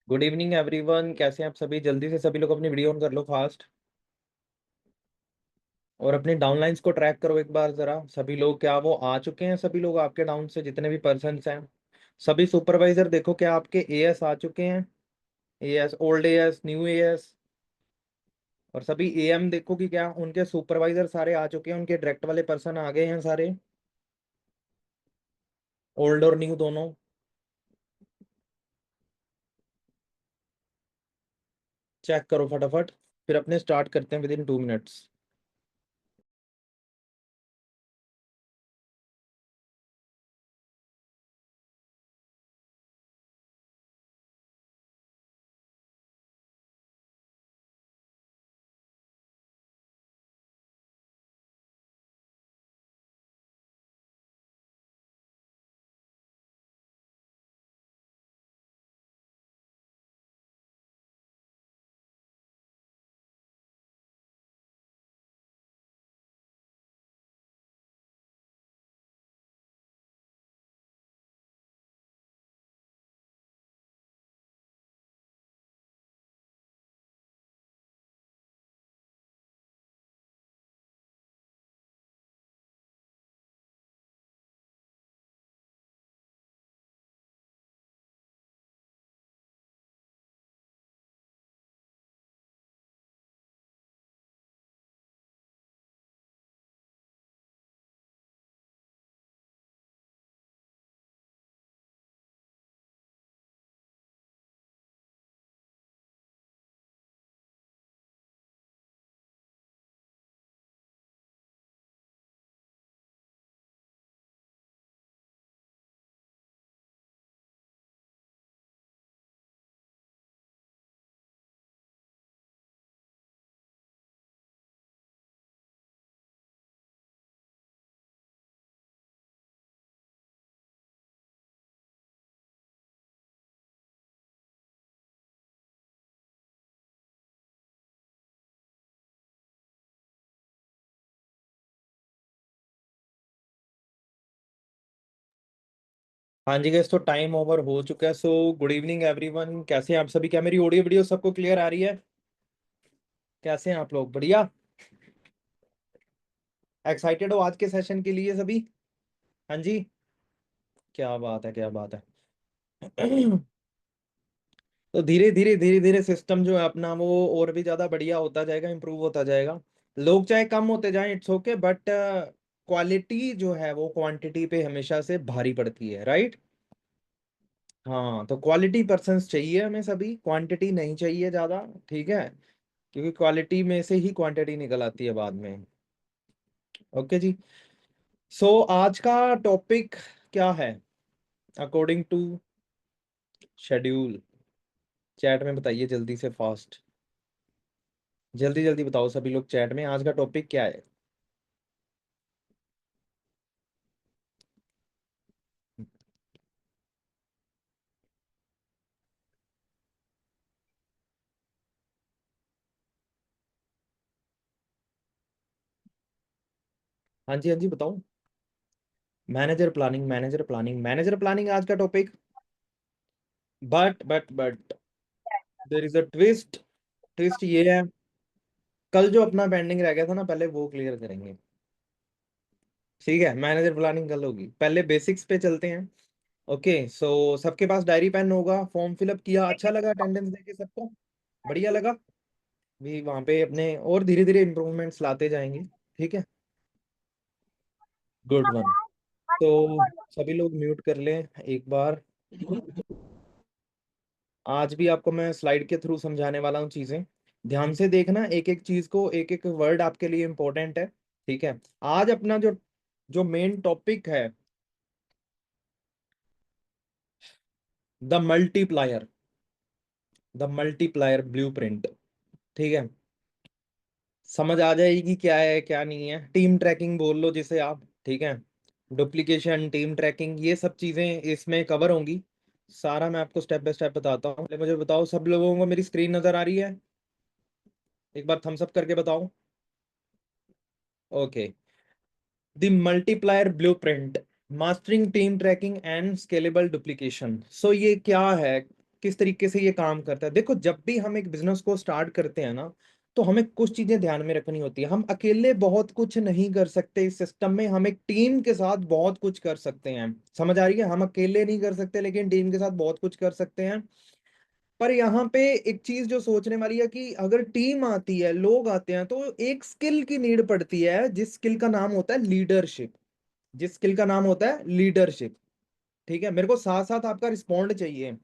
Good evening everyone, कैसे हैं आप सभी। जल्दी से सभी लोग अपनी वीडियो ऑन कर लो फास्ट, और अपने डाउनलाइंस को ट्रैक करो एक बार जरा। सभी लोग क्या वो आ चुके हैं? सभी लोग आपके डाउन से जितने भी पर्सन्स हैं, सभी सुपरवाइजर देखो क्या आपके एएस आ चुके हैं। As, old as, new as, और सभी एएम देखो कि क्या उनके सुपरवाइजर सारे आ चुके हैं, उनके डायरेक्ट वाले पर्सन आ गए हैं सारे, ओल्ड और न्यू दोनों। चेक करो फटाफट, फिर अपने स्टार्ट करते हैं विद इन 2 मिनट्स। हाँ जी गैस, तो टाइम ओवर हो चुका है। सो गुड इवनिंग एवरीवन, कैसे हैं आप सभी। क्या मेरी ऑडियो वीडियो सबको क्लियर आ रही है? कैसे हैं आप लोग? बढ़िया। एक्साइटेड हो आज के सेशन के लिए सभी? हाँ जी, क्या बात है, क्या बात है। तो धीरे धीरे धीरे धीरे सिस्टम जो है अपना वो और भी ज्यादा बढ़िया होता जाएगा, इंप्रूव होता जाएगा। लोग चाहे कम होते जाएं, इट्स ओके, बट क्वालिटी जो है वो क्वांटिटी पे हमेशा से भारी पड़ती है, राइट। हाँ, तो क्वालिटी पर्सन्स चाहिए हमें सभी, क्वांटिटी नहीं चाहिए ज्यादा। ठीक है, क्योंकि क्वालिटी में से ही क्वांटिटी निकल आती है बाद में। ओके जी। सो आज का टॉपिक क्या है अकॉर्डिंग टू शेड्यूल? चैट में बताइए जल्दी से, फास्ट, जल्दी जल्दी बताओ सभी लोग चैट में, आज का टॉपिक क्या है। हाँ जी, हाँ जी, बताओ। मैनेजर प्लानिंग आज का topic. But there is a twist. Twist ये है, कल जो अपना पेंडिंग रह गया था ना, पहले वो क्लियर करेंगे। ठीक है, मैनेजर प्लानिंग कल होगी, पहले बेसिक्स पे चलते हैं। ओके, सो सबके पास डायरी पेन होगा, फॉर्म फिलअप किया, अच्छा लगा अटेंडेंस देके सबको? बढ़िया लगा। भी वहां पे अपने और धीरे धीरे इंप्रूवमेंट्स लाते जाएंगे। ठीक है, गुड वन। तो सभी लोग म्यूट कर लें एक बार। आज भी आपको मैं स्लाइड के थ्रू समझाने वाला हूँ चीजें। ध्यान से देखना, एक एक चीज को, एक एक वर्ड आपके लिए इंपॉर्टेंट है। ठीक है, आज अपना जो जो मेन टॉपिक है, the multiplier. The multiplier blueprint. ठीक है, समझ आ जाएगी क्या है क्या नहीं है। टीम ट्रैकिंग बोल लो जिसे आप। ठीक है, डुप्लीकेशन, टीम ट्रैकिंग, ये सब चीजें इसमें कवर होंगी। सारा मैं आपको स्टेप बाय स्टेप बताता हूँ। पहले मुझे बताओ, सब लोगों को मेरी स्क्रीन नजर आ रही है? एक बार थम्स अप करके बताओ। Okay. The multiplier blueprint, mastering team tracking and scalable duplication. So ये क्या है, किस तरीके से ये काम करता है? देखो, जब भी हम एक बिजनेस को स्टार्ट करते हैं ना, तो हमें कुछ चीजें ध्यान में रखनी होती है। हम अकेले बहुत कुछ नहीं कर सकते इस सिस्टम में, हम एक टीम के साथ बहुत कुछ कर सकते हैं। समझ आ रही है? हम अकेले नहीं कर सकते, लेकिन टीम के साथ बहुत कुछ कर सकते हैं। पर यहाँ पे एक चीज जो सोचने वाली है कि अगर टीम आती है, लोग आते हैं, तो एक स्किल की नीड पड़ती है, जिस स्किल का नाम होता है लीडरशिप। जिस स्किल का नाम होता है लीडरशिप। ठीक है, मेरे को साथ साथ आपका रिस्पॉन्ड चाहिए।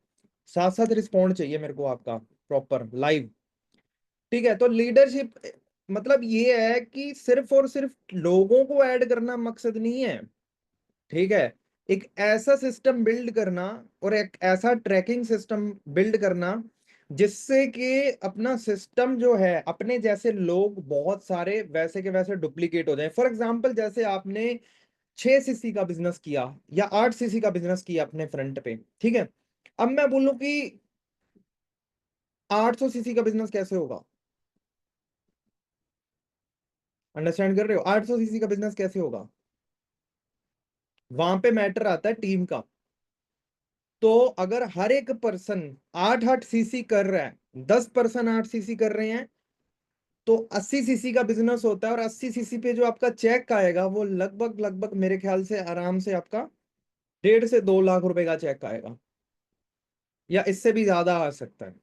साथ साथ रिस्पॉन्ड चाहिए मेरे को आपका, प्रॉपर लाइव। ठीक है, तो लीडरशिप मतलब ये है कि सिर्फ और सिर्फ लोगों को ऐड करना मकसद नहीं है। ठीक है, एक ऐसा सिस्टम बिल्ड करना, और एक ऐसा ट्रैकिंग सिस्टम बिल्ड करना, जिससे कि अपना सिस्टम जो है, अपने जैसे लोग बहुत सारे वैसे के वैसे डुप्लीकेट हो जाए। फॉर एग्जांपल, जैसे आपने 6 सीसी का बिजनेस किया या 8 सीसी का बिजनेस किया अपने फ्रंट पे। ठीक है, अब मैं बोलूं कि 800 सीसी का बिजनेस कैसे होगा? अंडरस्टैंड कर रहे हो? 800 सीसी का बिजनेस कैसे होगा? वहां पे मैटर आता है टीम का। तो अगर हर एक पर्सन 8 8 सीसी कर रहा है, 10 पर्सन 8 सीसी कर रहे हैं, तो 80 सीसी का बिजनेस होता है। और 80 सीसी पे जो आपका चेक आएगा, वो लगभग लगभग मेरे ख्याल से आराम से आपका 1.5 से 2 लाख रुपए का चेक आएगा, या इससे भी ज्यादा आ सकता है।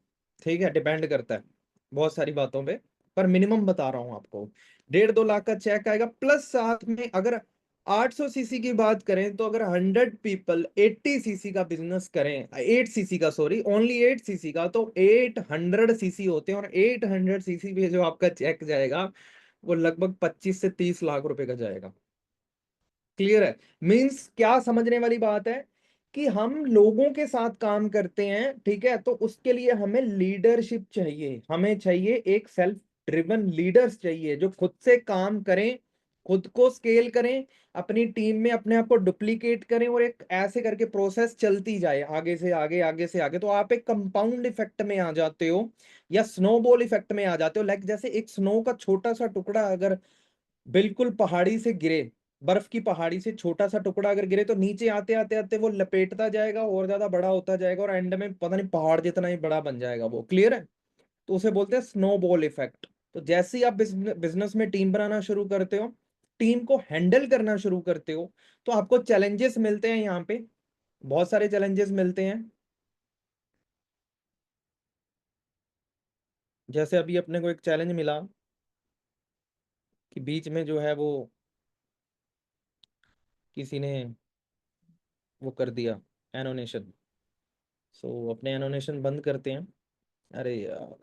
ठीक है, डिपेंड करता है बहुत सारी बातों पे, पर मिनिमम बता रहा हूं आपको। 1.5 2 लाख का चेक आएगा। प्लस साथ में अगर 800 सीसी की बात करें, तो अगर 100 पीपल 80 सीसी का बिजनेस करें, 8 सीसी का, सॉरी, ओनली 8 सीसी का, तो 800 सीसी होते हैं। और 800 सीसी पे जो आपका चेक जाएगा, वो लगभग 25 से 30 लाख रुपए का जाएगा। क्लियर है? मींस क्या समझने वाली बात है, कि हम लोगों के साथ काम करते हैं। ठीक है, तो उसके लिए हमें लीडरशिप चाहिए, हमें चाहिए एक सेल्फ ड्रिवन लीडर्स चाहिए, जो खुद से काम करें, खुद को स्केल करें, अपनी टीम में अपने आप को डुप्लीकेट करें, और एक ऐसे करके प्रोसेस चलती जाए, आगे से आगे, आगे से आगे। तो आप एक कंपाउंड इफेक्ट में आ जाते हो, या स्नोबॉल इफेक्ट में आ जाते हो। लाइक जैसे एक स्नो का छोटा सा टुकड़ा अगर बिल्कुल पहाड़ी से गिरे, बर्फ की पहाड़ी से छोटा सा टुकड़ा अगर गिरे, तो नीचे आते आते आते वो लपेटता जाएगा, और ज्यादा बड़ा होता जाएगा, और एंड में पता नहीं पहाड़ जितना ही बड़ा बन जाएगा वो। क्लियर है? तो उसे बोलते हैं स्नोबॉल इफेक्ट। तो जैसे ही आप बिजनेस में टीम बनाना शुरू करते हो, टीम को हैंडल करना शुरू करते हो, तो आपको चैलेंजेस मिलते हैं यहाँ पे, बहुत सारे चैलेंजेस मिलते हैं। जैसे अभी अपने को एक चैलेंज मिला, कि बीच में जो है वो किसी ने वो कर दिया, एनोनेशन। सो अपने एनोनेशन बंद करते हैं। अरे यार,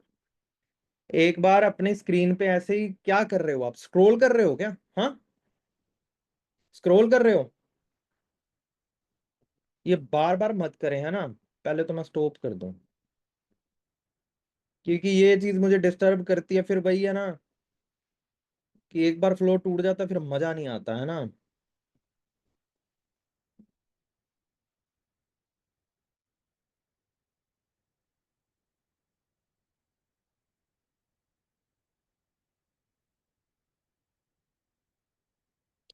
एक बार अपने स्क्रीन पे ऐसे ही क्या कर रहे हो? आप स्क्रॉल कर रहे हो क्या? हाँ, स्क्रॉल कर रहे हो? ये बार बार मत करें, है ना? पहले तो मैं स्टॉप कर दूं, क्योंकि ये चीज मुझे डिस्टर्ब करती है। फिर वही है ना, कि एक बार फ्लो टूट जाता है, फिर मजा नहीं आता, है ना?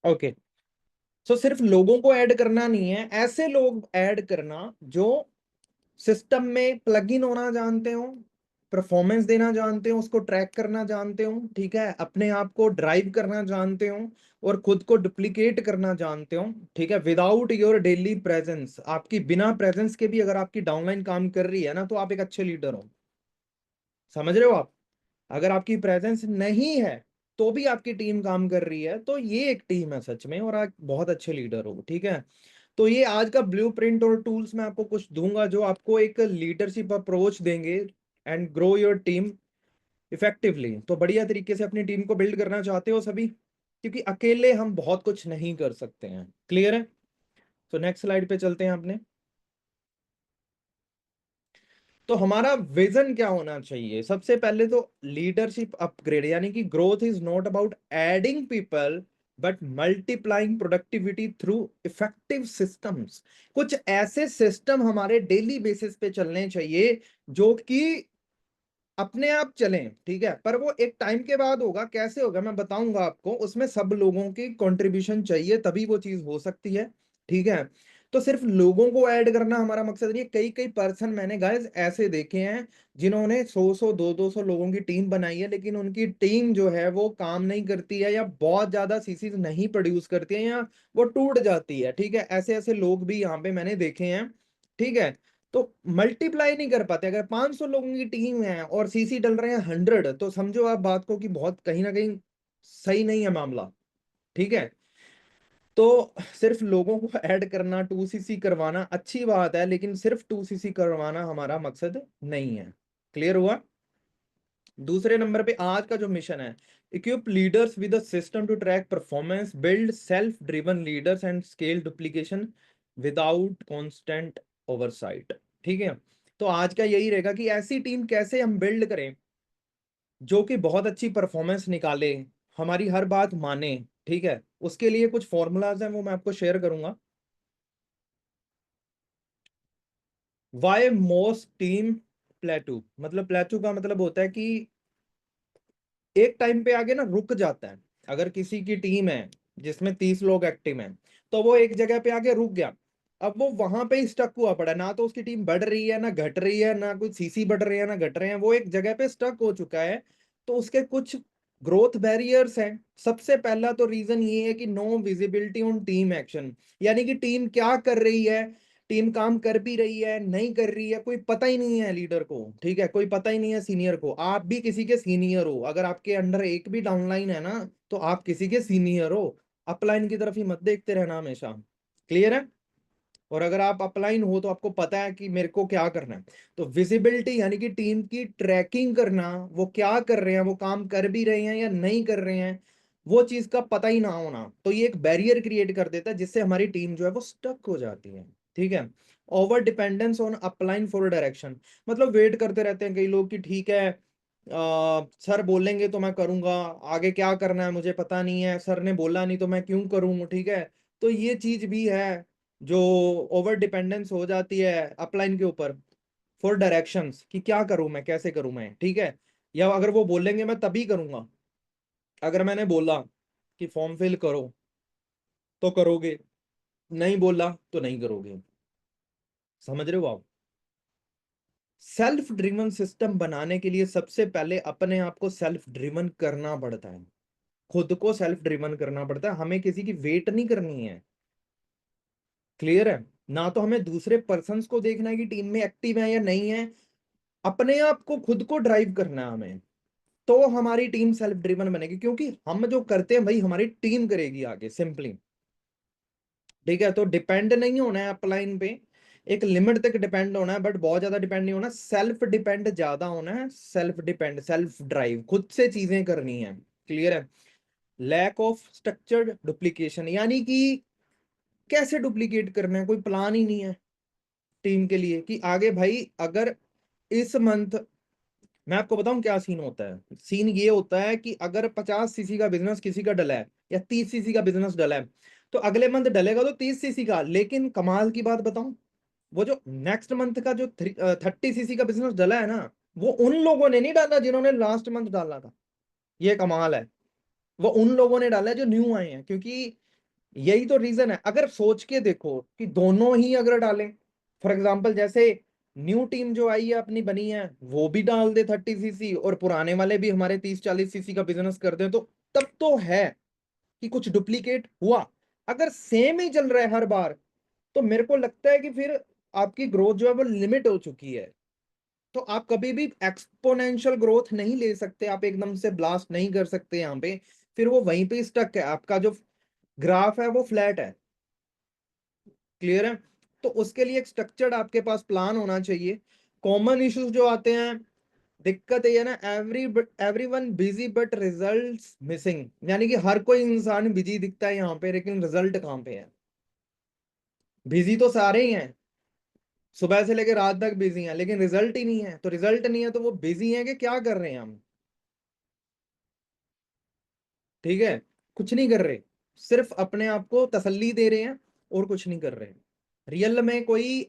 ओके, सो सिर्फ लोगों को ऐड करना नहीं है, ऐसे लोग ऐड करना जो सिस्टम में प्लग इन होना जानते हो, परफॉर्मेंस देना जानते हो, उसको ट्रैक करना जानते हो, ठीक है, अपने आप को ड्राइव करना जानते हो और खुद को डुप्लीकेट करना जानते हो, ठीक है, विदाउट योर डेली प्रेजेंस, आपकी बिना प्रेजेंस के भी अगर आपकी डाउनलाइन काम कर रही है ना, तो आप एक अच्छे लीडर हो। समझ रहे हो आप? अगर आपकी प्रेजेंस नहीं है तो भी आपकी टीम काम कर रही है, तो ये एक टीम है सच में, और आप बहुत अच्छे लीडर हो, ठीक है। तो ये आज का ब्लूप्रिंट और टूल्स मैं आपको कुछ दूंगा जो आपको एक लीडरशिप अप्रोच देंगे and grow your team effectively. तो बढ़िया तरीके से अपनी टीम को बिल्ड करना चाहते हो सभी, क्योंकि अकेले हम बहुत कुछ नहीं कर सकते हैं। क्लियर है? तो नेक्स्ट स्लाइड पे चलते हैं अपने। तो हमारा विजन क्या होना चाहिए? सबसे पहले तो लीडरशिप अपग्रेड, यानी कि growth is not about adding people but multiplying productivity through effective systems. कुछ ऐसे सिस्टम हमारे डेली बेसिस पे चलने चाहिए जो कि अपने आप चलें, ठीक है, पर वो एक टाइम के बाद होगा। कैसे होगा मैं बताऊंगा आपको, उसमें सब लोगों की कंट्रीब्यूशन चाहिए तभी वो चीज हो सकती है, ठीक है। तो सिर्फ लोगों को ऐड करना हमारा मकसद नहीं है। कई कई पर्सन मैंने गाइस ऐसे देखे हैं जिन्होंने 100 100 200 लोगों की टीम बनाई है, लेकिन उनकी टीम जो है वो काम नहीं करती है, या बहुत ज्यादा सीसीज नहीं प्रोड्यूस करती है, या वो टूट जाती है, ठीक है। ऐसे ऐसे लोग भी यहाँ पे मैंने देखे हैं, ठीक है। तो मल्टीप्लाई नहीं कर पाते। अगर 500 लोगों की टीम है और सीसी डल रहे हैं 100, तो समझो आप बात को कि बहुत कहीं ना कहीं सही नहीं है मामला, ठीक है। तो सिर्फ लोगों को ऐड करना, 2cc करवाना अच्छी बात है, लेकिन सिर्फ 2cc करवाना हमारा मकसद नहीं है। क्लियर हुआ? दूसरे नंबर पे आज का जो मिशन है, equip leaders with a system to track performance, build self driven leaders and scale duplication without constant oversight, ठीक है। तो आज का यही रहेगा कि ऐसी टीम कैसे हम बिल्ड करें जो कि बहुत अच्छी परफॉर्मेंस निकाले, हमारी हर बात माने, ठीक है। उसके लिए कुछ फॉर्मूलाज हैं, वो मैं आपको शेयर करूंगा। वाई मोस्ट टीम प्लेटू, मतलब प्लेटू का मतलब होता है कि एक टाइम पे आगे ना रुक जाता है। अगर किसी की टीम है जिसमें 30 लोग एक्टिव हैं, तो वो एक जगह पे आगे रुक गया, अब वो वहां पे ही स्टक हुआ पड़ा है, ना तो उसकी टीम बढ़ रही है ना घट रही है, ना कुछ सीसी बढ़ रही है ना घट रहे हैं, वो एक जगह पे स्टक हो चुका है। तो उसके कुछ ग्रोथ बैरियर्स हैं। सबसे पहला तो रीजन ये है कि no visibility on team action, यानी कि टीम क्या कर रही है, टीम काम कर भी रही है नहीं कर रही है, कोई पता ही नहीं है लीडर को, ठीक है, कोई पता ही नहीं है सीनियर को। आप भी किसी के सीनियर हो, अगर आपके अंडर एक भी डाउनलाइन है ना, तो आप किसी के सीनियर हो। अपलाइन की तरफ ही मत देखते रहना हमेशा। क्लियर है? और अगर आप अपलाइन हो तो आपको पता है कि मेरे को क्या करना है। तो विजिबिलिटी यानी कि टीम की ट्रैकिंग करना, वो क्या कर रहे हैं, वो काम कर भी रहे हैं या नहीं कर रहे हैं, वो चीज का पता ही ना होना, तो ये एक बैरियर क्रिएट कर देता है जिससे हमारी टीम जो है वो स्टक हो जाती है, ठीक है। Over dependence on upline for direction, मतलब वेट करते रहते हैं कई लोग कि ठीक है सर बोलेंगे तो मैं करूंगा, आगे क्या करना है मुझे पता नहीं है, सर ने बोला नहीं तो मैं क्यों करूं, ठीक है। तो ये चीज भी है जो ओवर डिपेंडेंस हो जाती है अपलाइन के ऊपर फॉर डायरेक्शंस, कि क्या करूं मैं, कैसे करूं मैं, ठीक है। या अगर वो बोलेंगे मैं तभी करूंगा, अगर मैंने बोला कि फॉर्म फिल करो तो करोगे, नहीं बोला तो नहीं करोगे। समझ रहे हो आप? सेल्फ ड्रिवन सिस्टम बनाने के लिए सबसे पहले अपने आप को सेल्फ ड्रिवन करना पड़ता है, खुद को सेल्फ ड्रिवन करना पड़ता है, हमें किसी की वेट नहीं करनी है। क्लियर है? ना तो हमें दूसरे पर्सन्स को देखना है कि टीम में एक्टिव है या नहीं है, अपने आप को खुद को ड्राइव करना है हमें। तो हमारी टीम सेल्फ ड्रिवन बनेगी, क्योंकि हम जो करते हैं भाई हमारी टीम करेगी आगे, सिंपली, ठीक है। तो डिपेंड नहीं होना है अपलाइन पे, एक लिमिट तक डिपेंड होना है, बट बहुत ज्यादा डिपेंड नहीं होना, सेल्फ डिपेंड ज्यादा होना है, सेल्फ डिपेंड, सेल्फ ड्राइव, खुद से चीजें करनी है। क्लियर है? लैक ऑफ स्ट्रक्चर्ड डुप्लीकेशन, यानी कि कैसे डुप्लीकेट करना है, कोई प्लान ही नहीं है टीम के लिए कि आगे भाई अगर इस मंथ, मैं आपको बताऊं क्या सीन होता है। सीन ये होता है कि अगर 50 सीसी का बिजनेस किसी का डला है या 30 सीसी का बिजनेस डला है, तो अगले मंथ डलेगा तो 30 सीसी का, लेकिन कमाल की बात बताऊं, वो जो नेक्स्ट मंथ का जो 30 सीसी का बिजनेस डला है ना, वो उन लोगों ने नहीं डाला जिन्होंने लास्ट मंथ डाला था। ये कमाल है, वो उन लोगों ने डाला है जो न्यू आए हैं, क्योंकि यही तो रीजन है। अगर सोच के देखो कि दोनों ही अगर डालें, फॉर एग्जांपल जैसे न्यू टीम जो आई है अपनी बनी है, वो भी डाल दे 30 सीसी, और पुराने वाले भी हमारे 30-40 सीसी का बिजनेस करते हैं, तो तब तो है कि कुछ डुप्लीकेट हुआ। अगर सेम ही चल रहा है हर बार, तो मेरे को लगता है कि फिर आपकी ग्रोथ जो है वो लिमिट हो चुकी है। तो आप कभी भी एक्सपोनेंशियल ग्रोथ नहीं ले सकते, आप एकदम से ब्लास्ट नहीं कर सकते यहाँ पे, फिर वो वहीं पे स्टक है, आपका जो ग्राफ है वो फ्लैट है। क्लियर है? तो उसके लिए एक स्ट्रक्चर्ड आपके पास प्लान होना चाहिए। कॉमन इश्यूज जो आते हैं, दिक्कत ये है ना, everyone busy but results missing, यानी कि हर कोई इंसान बिजी दिखता है यहाँ पे, लेकिन रिजल्ट कहाँ पे है? बिजी तो सारे ही हैं, सुबह से लेकर रात तक बिजी हैं, लेकिन रिजल्ट ही नहीं है। तो रिजल्ट नहीं है तो वो बिजी हैं कि क्या कर रहे हैं हम? ठीक है, कुछ नहीं कर रहे, सिर्फ अपने आप को तसल्ली दे रहे हैं और कुछ नहीं कर रहे। रियल में कोई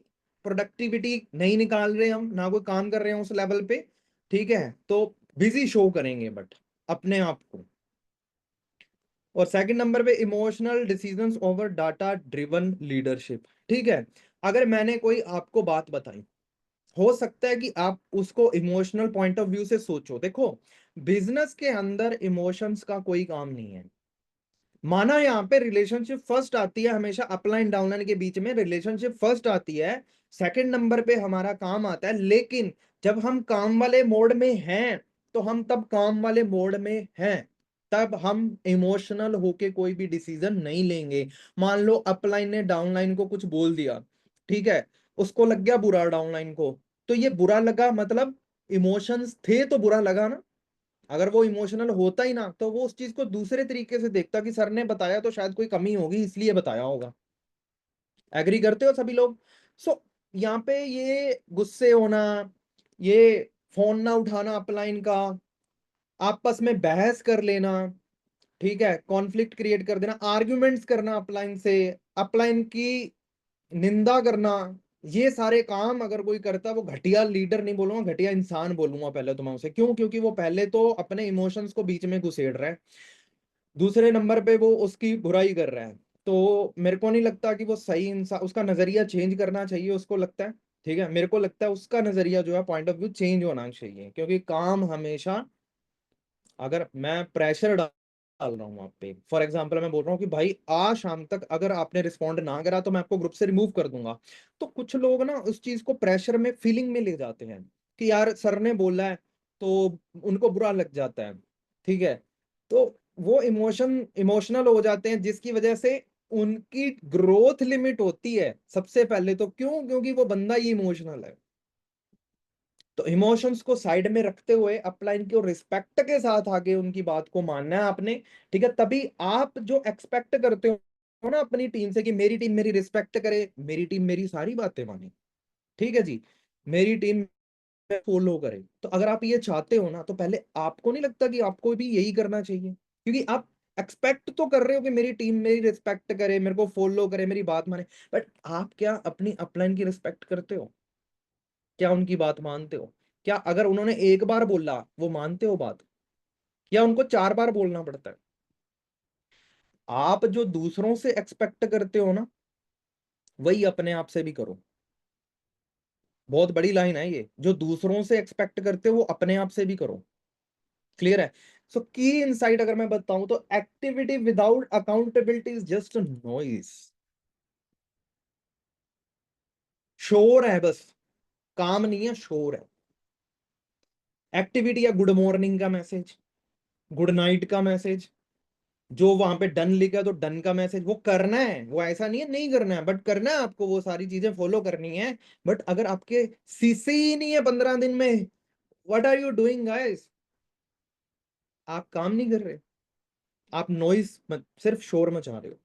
प्रोडक्टिविटी नहीं निकाल रहे हम, ना कोई काम कर रहे हैं उस लेवल पे। ठीक है, तो बिजी शो करेंगे बट अपने आप को। और सेकंड नंबर पे emotional decisions over data driven leadership. ठीक है, अगर मैंने कोई आपको बात बताई, हो सकता है कि आप उसको इमोशनल पॉइंट ऑफ व्यू से सोचो। देखो, बिजनेस के अंदर इमोशंस का कोई काम नहीं है। माना यहाँ पे रिलेशनशिप फर्स्ट आती है, हमेशा अपलाइन डाउनलाइन के बीच में रिलेशनशिप फर्स्ट आती है, सेकंड नंबर पे हमारा काम आता है। लेकिन जब हम काम वाले मोड में हैं, तो हम तब काम वाले मोड में हैं, तब हम इमोशनल होके कोई भी डिसीजन नहीं लेंगे। मान लो अपलाइन ने डाउनलाइन को कुछ बोल दिया, ठीक है, उसको लग गया बुरा डाउनलाइन को, तो ये बुरा लगा मतलब इमोशंस थे तो बुरा लगा ना। अगर वो इमोशनल होता ही ना, तो वो उस चीज को दूसरे तरीके से देखता कि सर ने बताया तो शायद कोई कमी होगी इसलिए बताया होगा। एग्री करते हो सभी लोग? सो यहाँ पे ये गुस्से होना, ये फोन ना उठाना अपलाइन का, आपस में बहस कर लेना, ठीक है, कॉन्फ्लिक्ट क्रिएट कर देना, आर्ग्यूमेंट्स करना अपलाइन से, अपलाइन की निंदा करना, ये सारे काम अगर कोई करता है, वो घटिया लीडर नहीं बोलूंगा, घटिया इंसान बोलूंगा पहले तो मैं उसे। क्यों? क्योंकि वो पहले तो अपने इमोशंस को बीच में घुसेड़ रहा है, दूसरे नंबर पे वो उसकी बुराई कर रहा है। तो मेरे को नहीं लगता कि वो सही इंसान, उसका नजरिया चेंज करना चाहिए उसको लगता है। ठीक है, मेरे को लगता है उसका नजरिया जो है पॉइंट ऑफ व्यू चेंज होना चाहिए, क्योंकि काम हमेशा, अगर मैं प्रेशर डाल रहा हूँ आप पे, फॉर एग्जांपल मैं बोल रहा हूँ कि भाई आज शाम तक अगर आपने रिस्पॉन्ड ना करा तो मैं आपको ग्रुप से रिमूव कर दूंगा, तो कुछ लोग ना उस चीज को प्रेशर में फीलिंग में ले जाते हैं कि यार सर ने बोला है, तो उनको बुरा लग जाता है। ठीक है, तो वो इमोशनल हो जाते हैं, जिसकी वजह से उनकी ग्रोथ लिमिट होती है सबसे पहले तो। क्यों? क्योंकि वो बंदा ही इमोशनल है। तो इमोशंस को साइड में रखते हुए अपलाइन की रिस्पेक्ट के साथ आगे उनकी बात को मानना है आपने। ठीक है, तभी आप जो एक्सपेक्ट करते हो ना अपनी टीम से कि मेरी टीम मेरी रिस्पेक्ट करे, मेरी टीम मेरी सारी बातें माने, ठीक है जी, मेरी टीम फॉलो करे, तो अगर आप ये चाहते हो ना, तो पहले आपको नहीं लगता कि आपको भी यही करना चाहिए? क्योंकि आप एक्सपेक्ट तो कर रहे हो कि मेरी टीम मेरी रिस्पेक्ट करे, मेरे को फॉलो करे, मेरी बात माने, बट आप क्या अपनी अपलाइन की रिस्पेक्ट करते हो? क्या उनकी बात मानते हो? क्या अगर उन्होंने एक बार बोला वो मानते हो बात, या उनको 4 बार बोलना पड़ता है? आप जो दूसरों से एक्सपेक्ट करते हो ना, वही अपने आप से भी करो। बहुत बड़ी लाइन है ये, जो दूसरों से एक्सपेक्ट करते हो वो अपने आप से भी करो। क्लियर है? सो की इनसाइट अगर मैं बताऊं तो activity without accountability is just noise. शोर है बस, काम नहीं है, शोर है। एक्टिविटी या गुड मॉर्निंग का मैसेज, गुड नाइट का मैसेज, जो वहां पे डन लिखा है तो डन का मैसेज, वो करना है, वो ऐसा नहीं है नहीं करना है, बट करना है आपको, वो सारी चीजें फॉलो करनी है। बट अगर आपके सीसी ही नहीं है 15 दिन में, what are you doing guys? आप काम नहीं कर रहे, आप नॉइस सिर्फ शोर मचा रहे हो।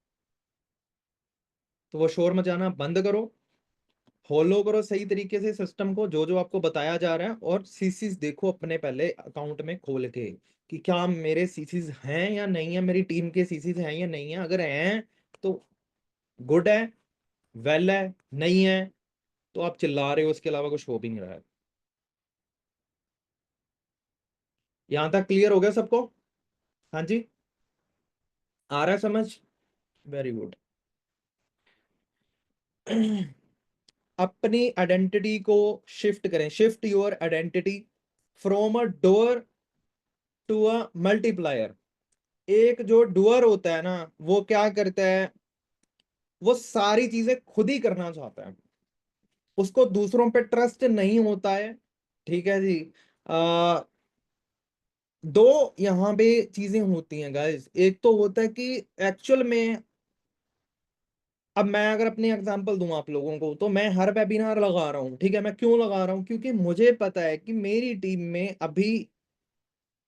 तो वो शोर मचाना बंद करो, फॉलो करो सही तरीके से सिस्टम को, जो जो आपको बताया जा रहा है, और सीसीज देखो अपने पहले अकाउंट में खोल के कि क्या मेरे सीसीज हैं या नहीं है, मेरी टीम के सीसीज हैं या नहीं है। अगर हैं तो गुड है, वेल है, नहीं है तो आप चिल्ला रहे हो, उसके अलावा कुछ हो भी नहीं रहा है। यहां तक क्लियर हो गया सबको? हाँ जी, आ रहा है समझ? Very good. अपनी आइडेंटिटी को शिफ्ट करें, shift your identity from a doer to a multiplier. एक जो डुअर होता है ना, वो क्या करता है, वो सारी चीजें खुद ही करना चाहता है, उसको दूसरों पे ट्रस्ट नहीं होता है। ठीक है जी। आ, दो यहाँ पे चीजें होती हैं गाइस। एक तो होता है कि एक्चुअल में, अब मैं अगर अपनी एग्जांपल दूं आप लोगों को, तो मैं हर वेबिनार लगा रहा हूँ, ठीक है। मैं क्यों लगा रहा हूँ? क्योंकि मुझे पता है कि मेरी टीम में अभी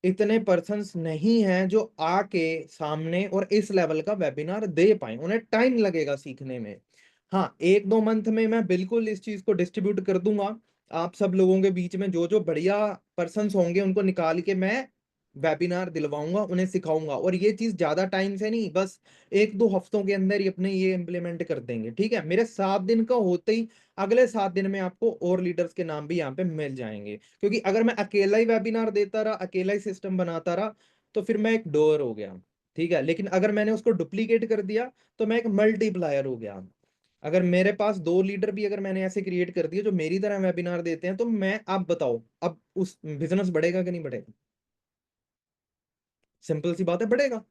इतने पर्सन्स नहीं हैं जो आके सामने और इस लेवल का वेबिनार दे पाए, उन्हें टाइम लगेगा सीखने में। हाँ, 1-2 मंथ में मैं बिल्कुल इस चीज को डिस्ट्रीब्यूट कर दूंगा आप सब लोगों के बीच में। जो जो बढ़िया पर्सन्स होंगे उनको निकाल के मैं वेबिनार दिलवाऊंगा, उन्हें सिखाऊंगा। और ये चीज ज्यादा टाइम से नहीं, बस 1-2 हफ्तों के अंदर ही अपने ये इम्प्लीमेंट कर देंगे, ठीक है। मेरे 7 दिन का होते ही अगले 7 दिन में आपको और लीडर्स के नाम भी यहाँ पे मिल जाएंगे। क्योंकि अगर मैं अकेला ही वेबिनार देता रहा, अकेला ही सिस्टम बनाता रहा, तो फिर मैं एक डोर हो गया, ठीक है। लेकिन अगर मैंने उसको डुप्लीकेट कर दिया, तो मैं एक मल्टीप्लायर हो गया। अगर मेरे पास 2 लीडर भी अगर मैंने ऐसे क्रिएट कर दिए जो मेरी तरह वेबिनार देते हैं, तो मैं, आप बताओ, अब उस बिजनेस बढ़ेगा कि नहीं बढ़ेगा? सिंपल सी बात है, बढ़ेगा।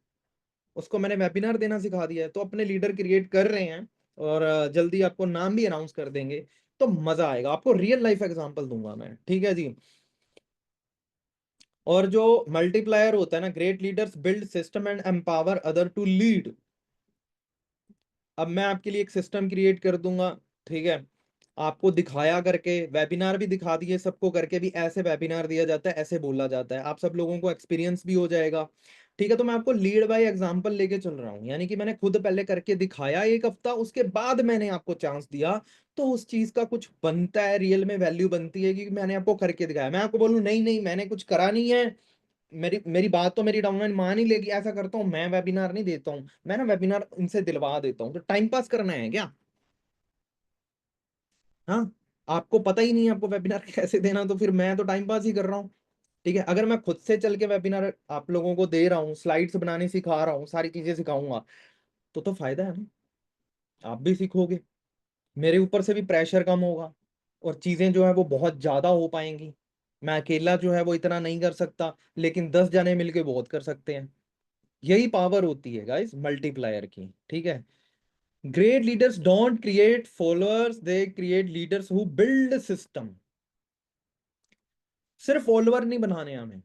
उसको मैंने वेबिनार देना सिखा दिया है, तो अपने लीडर क्रिएट कर रहे हैं। और जल्दी आपको नाम भी अनाउंस कर देंगे। तो मजा आएगा, आपको रियल लाइफ एग्जांपल दूंगा मैं, ठीक है जी। और जो मल्टीप्लायर होता है ना, great leaders build system and empower other to lead. अब मैं आपके लिए एक सिस्टम क्रिएट कर दूंगा, ठीक है। आपको दिखाया करके, वेबिनार भी दिखा दिए सबको करके भी, ऐसे वेबिनार दिया जाता है, ऐसे बोला जाता है, आप सब लोगों को एक्सपीरियंस भी हो जाएगा। ठीक है, तो मैं आपको लीड बाय एग्जांपल लेके चल रहा हूँ, यानी कि मैंने खुद पहले करके दिखाया 1 हफ्ता, उसके बाद मैंने आपको चांस दिया। तो उस चीज का कुछ बनता है, रियल में वैल्यू बनती है कि मैंने आपको करके दिखाया। मैं आपको बोलूं नहीं नहीं मैंने कुछ करा नहीं है, मेरी मेरी बात तो मेरी डाउनलाइन मान ही लेगी, ऐसा करता हूँ मैं, वेबिनार नहीं देता हूँ मैं ना, वेबिनार इनसे दिलवा देता हूँ। तो टाइम पास करना है क्या? हाँ, आपको पता ही नहीं है आपको वेबिनार कैसे देना, तो फिर मैं तो टाइम पास ही कर रहा हूँ। ठीक है, अगर मैं खुद से चल के वेबिनार आप लोगों को दे रहा हूँ, स्लाइड्स बनाने सिखा रहा हूँ, सारी चीजें सिखाऊंगा, तो फायदा है ना, आप भी सीखोगे, मेरे ऊपर से भी प्रेशर कम होगा, और चीजें जो है वो बहुत ज्यादा हो पाएंगी। मैं अकेला जो है वो इतना नहीं कर सकता, लेकिन 10 जने मिलके बहुत कर सकते हैं। यही पावर होती है गाइस मल्टीप्लायर की, ठीक है। Great leaders don't create followers, they create leaders who build system. सिर्फ फॉलोअर नहीं बनाने हमें,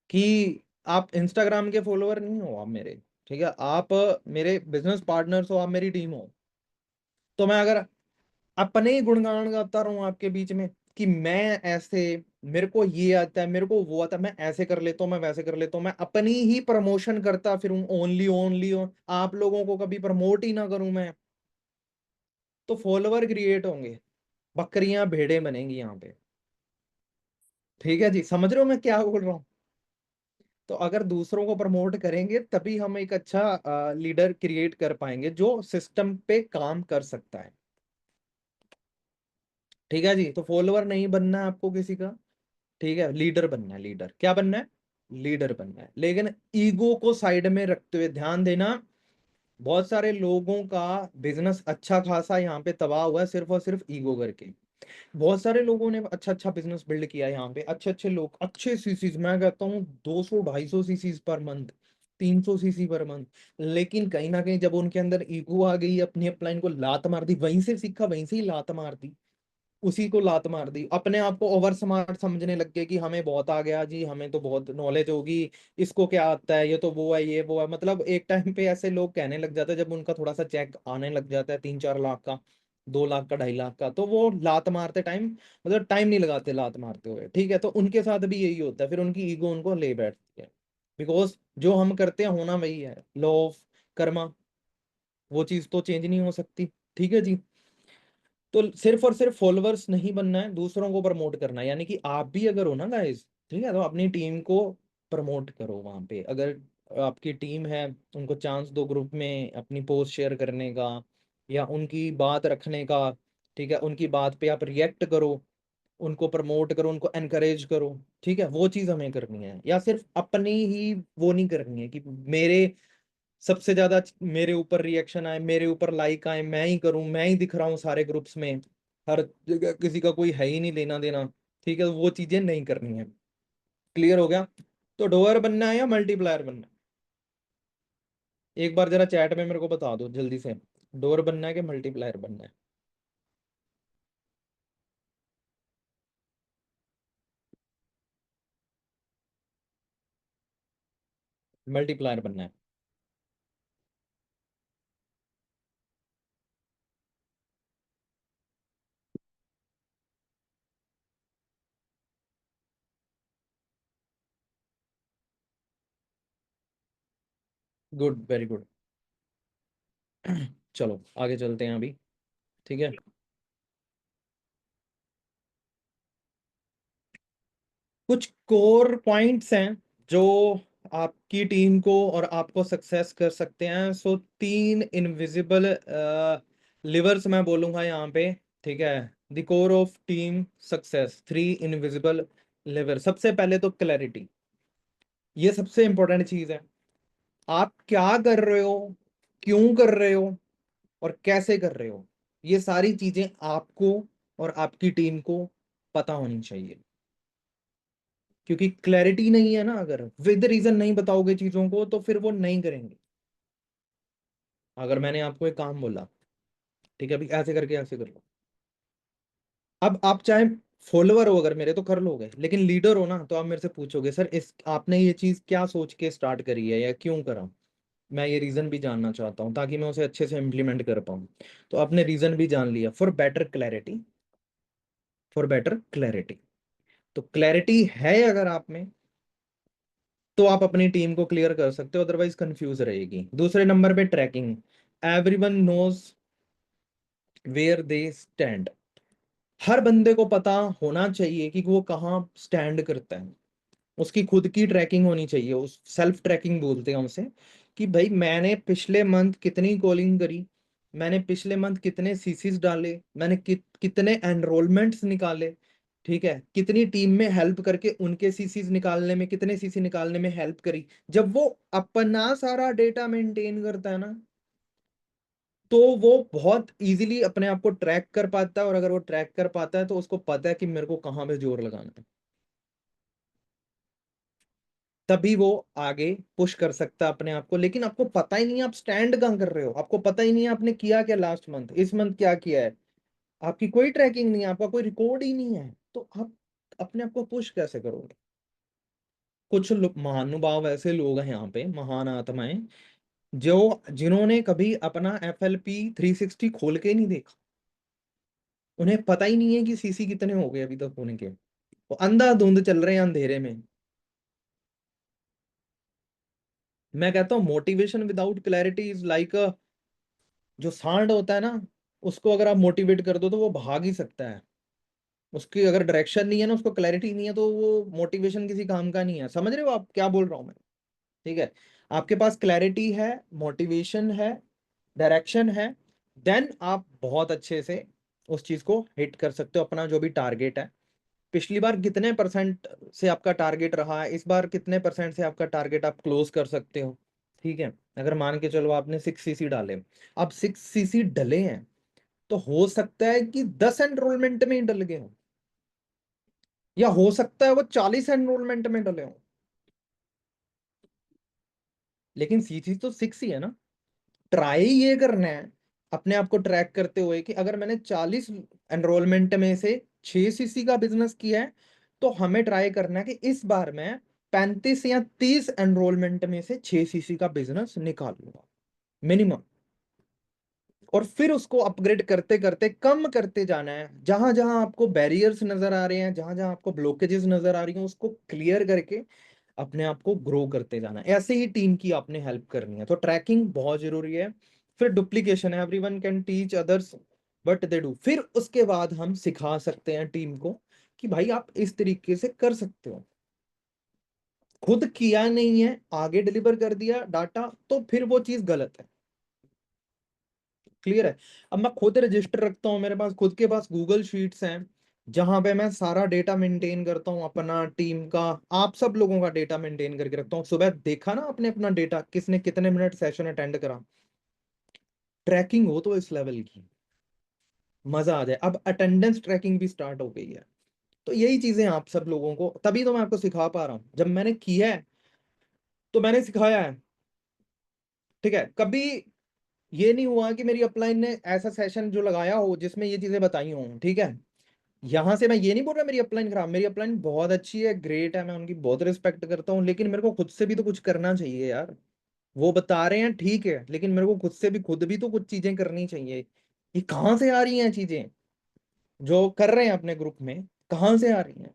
कि आप इंस्टाग्राम के फॉलोअर नहीं हो आप मेरे, ठीक है। आप मेरे बिजनेस पार्टनर्स हो, आप मेरी टीम हो। तो मैं अगर अपने ही गुणगान गाता रहूं आपके बीच में कि मैं ऐसे, मेरे को ये आता है, मेरे को वो आता है, मैं ऐसे कर लेता हूँ, मैं वैसे कर लेता हूँ, मैं अपनी ही प्रमोशन करता फिरूं, ओनली ओनली आप लोगों को कभी प्रमोट ही ना करूं मैं, तो फॉलोवर क्रिएट होंगे, बकरियां भेड़े बनेंगी यहाँ पे। ठीक है जी, समझ रहे हो मैं क्या बोल रहा हूँ? तो अगर दूसरों को प्रमोट करेंगे तभी हम एक अच्छा लीडर क्रिएट कर पाएंगे जो सिस्टम पे काम कर सकता है। ठीक है जी, तो फॉलोवर नहीं बनना है आपको किसी का, ठीक है, लीडर बनना है। लीडर क्या बनना है? लीडर बनना है। लेकिन ईगो को साइड में रखते हुए ध्यान देना, बहुत सारे लोगों का बिजनेस अच्छा खासा यहाँ पे तबाह हुआ है सिर्फ और सिर्फ ईगो करके। बहुत सारे लोगों ने अच्छा अच्छा बिजनेस बिल्ड किया है यहाँ पे, अच्छे अच्छे लोग, अच्छे सीसीज, मैं कहता हूँ 200-250 chassis per month, 300 CC per month. लेकिन कहीं ना कहीं जब उनके अंदर ईगो आ गई, अपनी अपलाइन को लात मार दी, वहीं से सीखा, वहीं से ही लात मार दी, उसी को लात मार दी, अपने आप को ओवर स्मार्ट समझने लग गए कि हमें बहुत आ गया जी, हमें तो बहुत नॉलेज होगी, इसको क्या आता है, ये तो वो है, ये वो है। मतलब एक टाइम पे ऐसे लोग कहने लग जाते हैं, जब उनका थोड़ा सा चेक आने लग जाता है 3-4 लाख का, 2 लाख का, 2.5 लाख का, तो वो लात मारते टाइम, मतलब टाइम नहीं लगाते लात मारते हुए, ठीक है। तो उनके साथ भी यही होता है, फिर उनकी ईगो उनको ले बैठती है। बिकॉज जो हम करते हैं होना वही है, लॉ ऑफ कर्मा, वो चीज तो चेंज नहीं हो सकती। ठीक है जी। तो सिर्फ और सिर्फ फॉलोअर्स नहीं बनना है, दूसरों को प्रमोट करना है। यानी कि आप भी अगर हो ना गाइस, ठीक है, तो अपनी टीम को प्रमोट करो वहां पे। अगर आपकी टीम है, उनको चांस दो ग्रुप में अपनी पोस्ट शेयर करने का, या उनकी बात रखने का, ठीक है, उनकी बात पे आप रिएक्ट करो, उनको प्रमोट करो, उनको एनकरेज करो। ठीक है, वो चीज हमें करनी है, या सिर्फ अपनी ही वो नहीं करनी है कि मेरे सबसे ज्यादा मेरे ऊपर रिएक्शन आए, मेरे ऊपर लाइक आए, मैं ही करूं, मैं ही दिख रहा हूँ सारे ग्रुप्स में, हर जगह किसी का कोई है ही नहीं लेना देना। ठीक है, वो चीजें नहीं करनी है। क्लियर हो गया? तो डोअर बनना है या मल्टीप्लायर बनना है? एक बार जरा चैट में मेरे को बता दो जल्दी से, डोअर बनना है कि मल्टीप्लायर बनना है? मल्टीप्लायर बनना है। Good, very good. चलो आगे चलते हैं अभी। ठीक है, कुछ कोर पॉइंट्स हैं जो आपकी टीम को और आपको सक्सेस कर सकते हैं। सो तीन इनविजिबल लिवर्स मैं बोलूंगा यहाँ पे। ठीक है, the core of team success, three invisible liver. सबसे पहले तो क्लैरिटी, ये सबसे इंपॉर्टेंट चीज है। आप क्या कर रहे हो, क्यों कर रहे हो, और कैसे कर रहे हो, ये सारी चीजें आपको और आपकी टीम को पता होनी चाहिए। क्योंकि क्लैरिटी नहीं है ना, अगर विद रीजन नहीं बताओगे चीजों को तो फिर वो नहीं करेंगे। अगर मैंने आपको एक काम बोला, ठीक है अभी ऐसे करके ऐसे कर लो, अब आप चाहे फॉलोअर हो अगर मेरे तो कर लोगे, लेकिन लीडर हो ना तो आप मेरे से पूछोगे सर इस आपने ये चीज क्या सोच के स्टार्ट करी है या क्यों करा। मैं ये रीजन भी जानना चाहता हूँ ताकि मैं उसे अच्छे से इम्प्लीमेंट कर पाऊँ। तो आपने रीजन भी जान लिया, for better clarity, for better clarity. तो क्लैरिटी है अगर आप में, तो आप अपनी टीम को क्लियर कर सकते हो, अदरवाइज कंफ्यूज रहेगी। दूसरे नंबर पे tracking, everyone knows where they stand. हर बंदे को पता होना चाहिए कि वो कहाँ स्टैंड करता है। उसकी खुद की ट्रैकिंग होनी चाहिए, उस सेल्फ ट्रैकिंग बोलते हैं उसे। कि भाई मैंने पिछले मंथ कितनी कॉलिंग करी, मैंने पिछले मंथ कितने सीसीस डाले, मैंने कितने एनरोलमेंट्स निकाले, ठीक है, कितनी टीम में हेल्प करके उनके सीसीस निकालने में, कितने सीसी निकालने में हेल्प करी। जब वो अपना सारा डेटा मेंटेन करता है ना, तो वो बहुत इजीली अपने आप को ट्रैक कर पाता है। और अगर वो ट्रैक कर पाता है तो उसको पता है कि मेरे को कहाँ पे जोर लगाना है। तभी वो आगे पुश कर सकता है अपने आप को। लेकिन आपको पता ही नहीं है आप स्टैंड कहाँ कर रहे हो, आपको पता ही नहीं है आपने किया क्या लास्ट मंथ, इस मंथ क्या किया है, आपकी कोई ट्रैकिंग नहीं है, आपका कोई रिकॉर्ड ही नहीं है, तो आप अपने आप को पुश कैसे करोगे? कुछ महानुभाव ऐसे लोग हैं यहाँ पे, महान आत्माएं, जो जिन्होंने कभी अपना FLP 360 खोल के नहीं देखा। उन्हें पता ही नहीं है कि सीसी कितने हो गए अभी तक होने के, वो अंधाधुंध चल रहे हैं अंधेरे में। मैं कहता हूँ motivation without clarity is like, जो सांड होता है ना, उसको अगर आप मोटिवेट कर दो तो वो भाग ही सकता है। उसकी अगर डायरेक्शन नहीं है ना, उसको क्लैरिटी नहीं है, तो वो मोटिवेशन किसी काम का नहीं है। समझ रहे हो आप क्या बोल रहा हूँ मैं? ठीक है, आपके पास क्लैरिटी है, मोटिवेशन है, डायरेक्शन है, देन आप बहुत अच्छे से उस चीज को हिट कर सकते हो, अपना जो भी टारगेट है। पिछली बार कितने परसेंट से आपका टारगेट रहा है, इस बार कितने परसेंट से आपका टारगेट आप क्लोज कर सकते हो। ठीक है, अगर मान के चलो आपने 6 सीसी डाले, अब 6 सीसी डले हैं, तो हो सकता है कि 10 एनरोलमेंट में ही डल गए हो, या हो सकता है वो 40 एनरोलमेंट में डले हो। लेकिन सीसी तो 6 ही है ना। ट्राई ये करना है अपने आप को ट्रैक करते हुए कि अगर मैंने 40 एनरोलमेंट में से 6 सीसी का बिजनेस किया है, तो हमें ट्राई करना है कि इस बार मैं 35 या 30 एनरोलमेंट में से 6 सीसी का बिजनेस निकाल लूंगा मिनिमम। और फिर उसको अपग्रेड करते करते कम करते जाना है। जहां जहां आपको बैरियर्स नजर आ रहे हैं, जहां जहां आपको ब्लॉकेजेस नजर आ रही हैं, उसको क्लियर करके अपने आप को ग्रो करते जाना है। ऐसे ही टीम की आपने हेल्प करनी है, तो ट्रैकिंग बहुत जरूरी है। फिर डुप्लीकेशन है, everyone can teach others but they do. फिर उसके बाद हम सिखा सकते हैं टीम को कि भाई आप इस तरीके से कर सकते हो। खुद किया नहीं है, आगे डिलीवर कर दिया डाटा, तो फिर वो चीज गलत है। क्लियर है? अब मैं खुद रजिस्टर रखता हूँ, मेरे पास खुद के पास गूगल शीट्स हैं, जहां पे मैं सारा डेटा मेंटेन करता हूँ, अपना टीम का, आप सब लोगों का डेटा मेंटेन करके रखता हूँ। सुबह देखा ना आपने अपना डेटा, किसने कितने मिनट सेशन अटेंड करा, ट्रैकिंग हो तो इस लेवल की, मजा आ जाए। अब अटेंडेंस ट्रैकिंग भी स्टार्ट हो गई है। तो यही चीजें आप सब लोगों को, तभी तो मैं आपको सिखा पा रहा हूँ। जब मैंने किया है तो मैंने सिखाया है। ठीक है, कभी ये नहीं हुआ कि मेरी अपलाइन ने ऐसा सेशन जो लगाया हो जिसमें ये चीजें बताई हों। ठीक है, यहां से मैं ये नहीं बोल रहा मेरी अपलाइन खराब, मेरी अपलाइन बहुत अच्छी है, ग्रेट है, मैं उनकी बहुत रिस्पेक्ट करता हूँ, लेकिन मेरे को खुद से भी तो कुछ करना चाहिए यार। वो बता रहे हैं ठीक है, लेकिन मेरे को खुद से भी, खुद भी तो कुछ चीजें करनी चाहिए। ये कहाँ से आ रही हैं चीजें जो कर रहे हैं अपने ग्रुप में, कहाँ से आ रही हैं?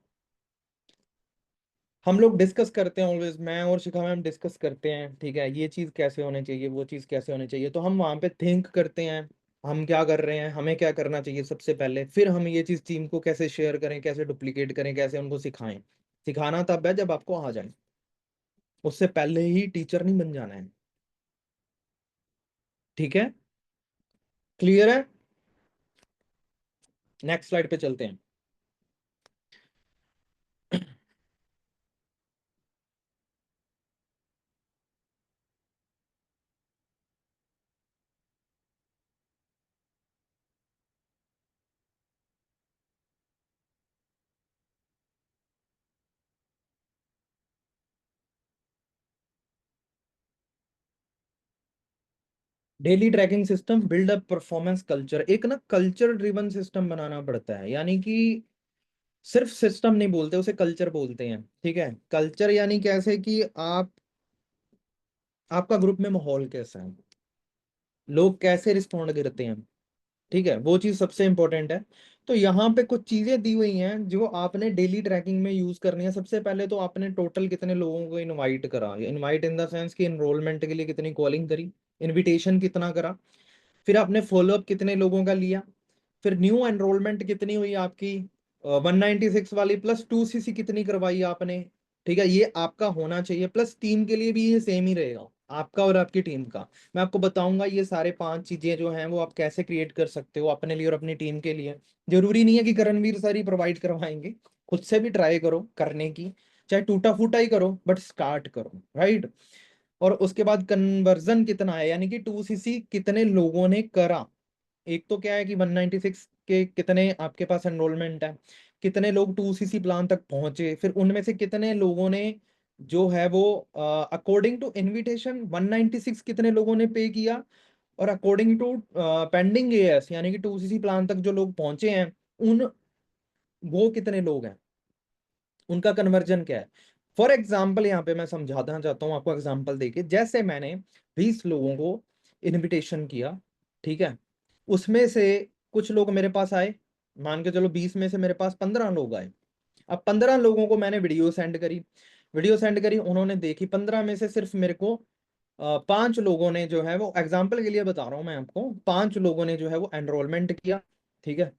हम लोग डिस्कस करते हैं ऑलवेज, मैं और शिखा मैम डिस्कस करते हैं। ठीक है, ये चीज कैसे होनी चाहिए, वो चीज कैसे होनी चाहिए, तो हम वहां पे थिंक करते हैं, हम क्या कर रहे हैं, हमें क्या करना चाहिए सबसे पहले, फिर हम ये चीज टीम को कैसे शेयर करें, कैसे डुप्लीकेट करें, कैसे उनको सिखाएं। सिखाना तब है जब आपको आ जाए, उससे पहले ही टीचर नहीं बन जाना है। ठीक है, क्लियर है? नेक्स्ट स्लाइड पे चलते हैं। Daily tracking system, build up performance culture. एक ना कल्चर ड्रिवन सिस्टम बनाना पड़ता है, यानी कि सिर्फ सिस्टम नहीं बोलते उसे, कल्चर बोलते हैं। ठीक है, कल्चर यानी कैसे कि आप, आपका ग्रुप में माहौल कैसा है, लोग कैसे रिस्पॉन्ड करते हैं। ठीक है, वो चीज सबसे इंपॉर्टेंट है। तो यहाँ पे कुछ चीजें दी हुई हैं जो आपने डेली ट्रैकिंग में यूज करनी है। सबसे पहले तो आपने टोटल कितने लोगों को इनवाइट करा, इनवाइट इन द सेंस कि एनरोलमेंट के लिए कितनी कॉलिंग करी, इनविटेशन कितना करा, फिर आपने फॉलोअप कितने लोगों का लिया, फिर न्यू एनरोलमेंट कितनी हुई आपकी, 196 वाली, प्लस 2 सीसी कितनी करवाई आपने। ठीक है, ये आपका होना चाहिए, प्लस टीम के लिए भी ये सेम ही रहेगा, आपका और आपकी टीम का। मैं आपको बताऊंगा ये सारे 5 चीजें जो हैं वो आप कैसे क्रिएट कर सकते हो अपने लिए और अपनी टीम के लिए। जरूरी नहीं है कि करणवीर सर ही प्रोवाइड करवाएंगे, खुद से भी ट्राई करो करने की, चाहे टूटा फूटा ही करो, बट स्टार्ट करो, राइट। और उसके बाद कन्वर्जन कितना है, यानी कि 2 सीसी कितने लोगों ने करा। एक तो क्या है कि 196 के कितने आपके पास एनरोलमेंट है, कितने लोग 2 सीसी प्लान तक पहुंचे, फिर उनमें से कितने लोगों ने जो है वो अकॉर्डिंग टू इनविटेशन 196 कितने लोगों ने पे किया, और अकॉर्डिंग टू पेंडिंग एएस यानी कि 2 सीसी प्लान तक जो लोग पहुंचे हैं, उन वो कितने लोग हैं, उनका कन्वर्जन क्या है। फॉर एग्जाम्पल यहाँ पे मैं समझाना चाहता हूँ आपको एग्जाम्पल देके। जैसे मैंने 20 लोगों को इनविटेशन किया, ठीक है, उसमें से कुछ लोग मेरे पास आए, मान के चलो 20 में से मेरे पास 15 लोग आए। अब 15 लोगों को मैंने वीडियो सेंड करी, वीडियो सेंड करी, उन्होंने देखी। 15 में से सिर्फ मेरे को 5 लोगों ने जो है वो, एग्जाम्पल के लिए बता रहा हूँ मैं आपको, 5 लोगों ने जो है वो एनरोलमेंट किया। ठीक है,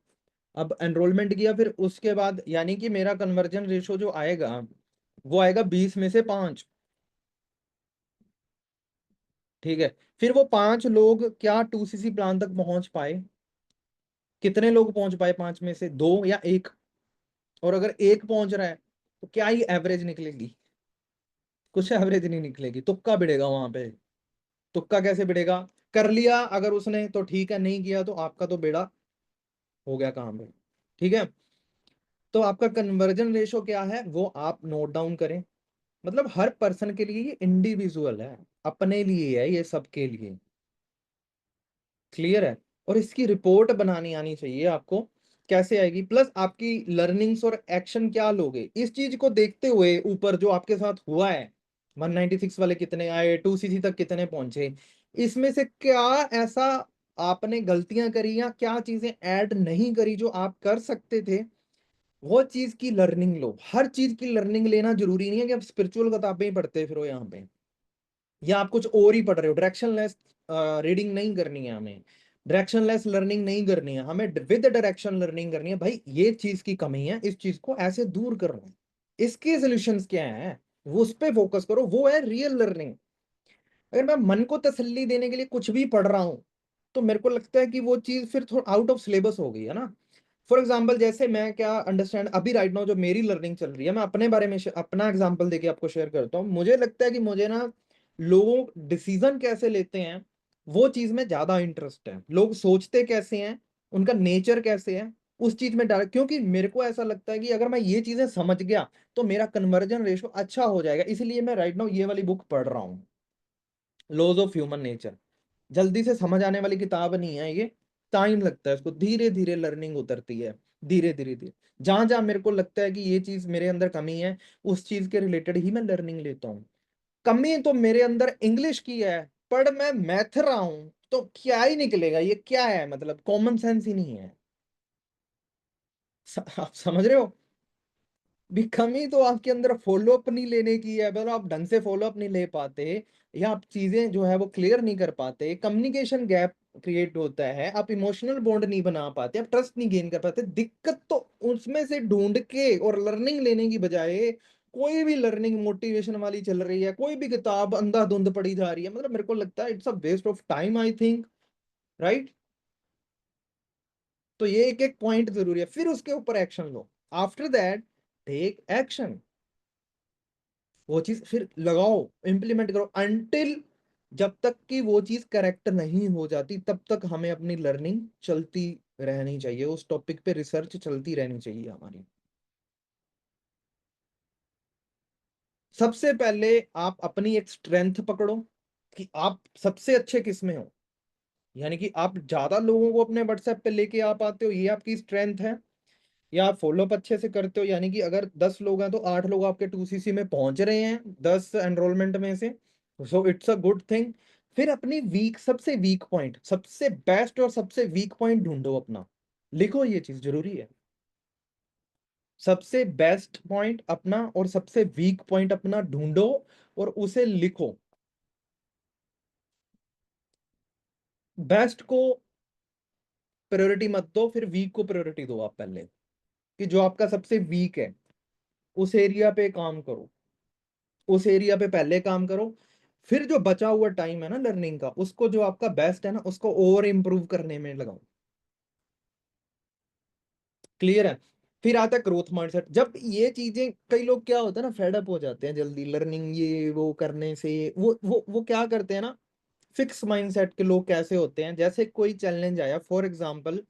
अब एनरोलमेंट किया, फिर उसके बाद यानी कि मेरा कन्वर्जन रेशो जो आएगा वो आएगा 20 में से 5। ठीक है, फिर वो 5 लोग क्या 2 सीसी प्लान तक पहुंच पाए, कितने लोग पहुंच पाए, 5 में से 2 या 1। और अगर एक पहुंच रहा है तो क्या ही एवरेज निकलेगी, कुछ एवरेज नहीं निकलेगी, तुक्का बिड़ेगा वहां पे। तुक्का कैसे बिड़ेगा, कर लिया अगर उसने तो ठीक है, नहीं किया तो आपका तो बेड़ा हो गया काम पे। ठीक है, तो आपका कन्वर्जन रेशो क्या है वो आप नोट डाउन करें। मतलब हर पर्सन के लिए ये इंडिविजुअल है, अपने लिए है ये, सबके लिए। क्लियर है? और इसकी रिपोर्ट बनानी आनी चाहिए आपको। कैसे आएगी, प्लस आपकी लर्निंग्स और एक्शन क्या लोगे इस चीज को देखते हुए, ऊपर जो आपके साथ हुआ है, 196 वाले कितने आए, 2 सीसी तक कितने पहुंचे, इसमें से क्या ऐसा आपने गलतियां करी या क्या चीजें ऐड नहीं करी जो आप कर सकते थे, वो चीज की लर्निंग लो। हर चीज की लर्निंग लेना जरूरी नहीं है कि आप स्पिरिचुअल किताबें ही पढ़ते फिरो यहाँ पे, या आप कुछ और ही पढ़ रहे हो। डायरेक्शनलेस रीडिंग नहीं करनी है हमें, डायरेक्शनलेस लर्निंग नहीं करनी है हमें, विद डायरेक्शन लर्निंग करनी है। भाई ये चीज की कमी है, इस चीज को ऐसे दूर करना है, इसके सॉल्यूशंस क्या है, वो उस पे फोकस करो, वो है रियल लर्निंग। अगर मैं मन को तसल्ली देने के लिए कुछ भी पढ़ रहा हूँ तो मेरे को लगता है कि वो चीज फिर थोड़ा आउट ऑफ सिलेबस हो गई है ना। फॉर एग्जाम्पल जैसे मैं क्या अंडरस्टैंड अभी राइट नाउ जो मेरी लर्निंग चल रही है, मैं अपने बारे में अपना एग्जाम्पल देके आपको शेयर करता हूँ। मुझे लगता है कि मुझे ना लोग डिसीजन कैसे लेते हैं वो चीज में ज्यादा इंटरेस्ट है, लोग सोचते कैसे हैं, उनका नेचर कैसे है, उस चीज में डाल, क्योंकि मेरे को ऐसा लगता है कि अगर मैं ये चीजें समझ गया तो मेरा कन्वर्जन रेशो अच्छा हो जाएगा। इसलिए मैं राइट नाउ ये वाली बुक पढ़ रहा हूँ, लॉज ऑफ ह्यूमन नेचर। जल्दी से समझ आने वाली किताब नहीं है ये, टाइम लगता है इसको, धीरे धीरे लर्निंग उतरती है, धीरे धीरे धीरे। जहां जहां मेरे को लगता है कि ये चीज मेरे अंदर कमी है, उस चीज के रिलेटेड ही मैं लर्निंग लेता हूँ। कमी तो मेरे अंदर इंग्लिश की है, पर मैं मैथ रहा हूं तो क्या ही निकलेगा, ये क्या है, मतलब कॉमन सेंस ही नहीं है। आप समझ रहे हो? भी कमी तो आपके अंदर फॉलो अप नहीं लेने की है, अगर आप ढंग से फॉलो अप नहीं ले पाते, या आप चीजें जो है वो क्लियर नहीं कर पाते, कम्युनिकेशन गैप क्रिएट होता है, आप इमोशनल बॉन्ड नहीं बना पाते, आप ट्रस्ट नहीं गेन कर पाते, दिक्कत तो उसमें से ढूंढ के और लर्निंग लेने की बजाय कोई भी लर्निंग मोटिवेशन वाली चल रही है, कोई भी किताब अंधाधुंध पढ़ी जा रही है, मतलब मेरे को लगता है it's a waste of time, I think. Right? तो ये एक एक पॉइंट जरूरी है, फिर उसके ऊपर एक्शन लो। आफ्टर दैट टेक एक्शन, वो चीज फिर लगाओ, इम्प्लीमेंट करो, अनटिल जब तक कि वो चीज करेक्ट नहीं हो जाती तब तक हमें अपनी लर्निंग चलती रहनी चाहिए, उस टॉपिक पे रिसर्च चलती रहनी चाहिए हमारी। सबसे पहले आप अपनी एक स्ट्रेंथ पकड़ो कि आप सबसे अच्छे किस में हो, यानी कि आप ज्यादा लोगों को अपने व्हाट्सएप पे लेके आ पाते हो, ये आपकी स्ट्रेंथ है। या आप फॉलोअप अच्छे से करते हो, यानी कि अगर 10 लोग हैं तो 8 लोग आपके 2CC में पहुंच रहे हैं 10 एनरोलमेंट में से, so it's a good thing. फिर अपनी वीक, सबसे वीक पॉइंट, सबसे बेस्ट और सबसे वीक पॉइंट ढूंढो अपना, लिखो, ये चीज जरूरी है। सबसे बेस्ट पॉइंट अपना और सबसे वीक पॉइंट अपना ढूंढो और उसे लिखो। बेस्ट को प्रायोरिटी मत दो, फिर वीक को प्रायोरिटी दो आप पहले, कि जो आपका सबसे वीक है उस एरिया पे काम करो, उस एरिया पे पहले काम करो। फिर जो बचा हुआ टाइम है ना लर्निंग का, उसको जो आपका बेस्ट है ना उसको और इम्प्रूव करने में लगाओ। क्लियर है? फिर आता है ग्रोथ माइंडसेट। जब ये चीजें, कई लोग क्या होता है ना, फेड अप हो जाते हैं जल्दी लर्निंग ये वो करने से, वो क्या करते हैं ना, फिक्स माइंडसेट के लोग कैसे होते हैं, जैसे कोई चैलेंज आया, फॉर एग्जांपल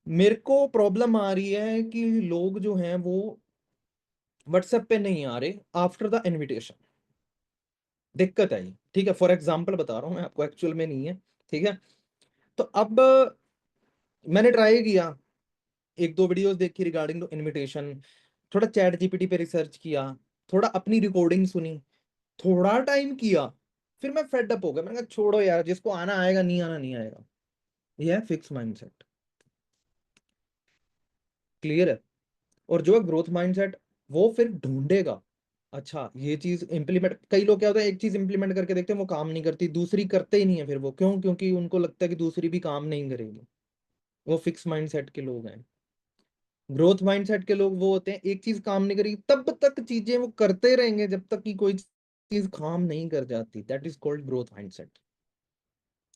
मेरे को प्रॉब्लम आ रही है कि लोग जो हैं वो व्हाट्सएप पे नहीं आ रहे आफ्टर द इनविटेशन, दिक्कत है ये, ठीक है, फॉर एग्जांपल बता रहा हूँ मैं आपको, एक्चुअल में नहीं है। ठीक है? तो अब मैंने ट्राई किया, एक दो वीडियोस देखी रिगार्डिंग टू इनविटेशन, थोड़ा चैट जीपीटी पे रिसर्च किया, थोड़ा अपनी रिकॉर्डिंग सुनी, थोड़ा टाइम किया, फिर मैं फेड अप हो गया, मैंने कहा छोड़ो यार, जिसको आना आएगा, नहीं आना नहीं आएगा। ये है फिक्स माइंडसेट। क्लियर है? और जो है ग्रोथ माइंडसेट, वो फिर ढूंढेगा, अच्छा ये चीज इंप्लीमेंट, कई लोग क्या होता है एक चीज इंप्लीमेंट करके देखते हैं वो काम नहीं करती, दूसरी करते ही नहीं है, फिर वो क्यों? क्योंकि उनको लगता है कि दूसरी भी काम नहीं करेगी। वो फिक्स माइंडसेट के लोग हैं। ग्रोथ माइंडसेट के लोग वो होते हैं, एक चीज काम नहीं करेगी तब तक चीजें वो करते रहेंगे जब तक कि कोई चीज काम नहीं कर जाती, that is called growth mindset.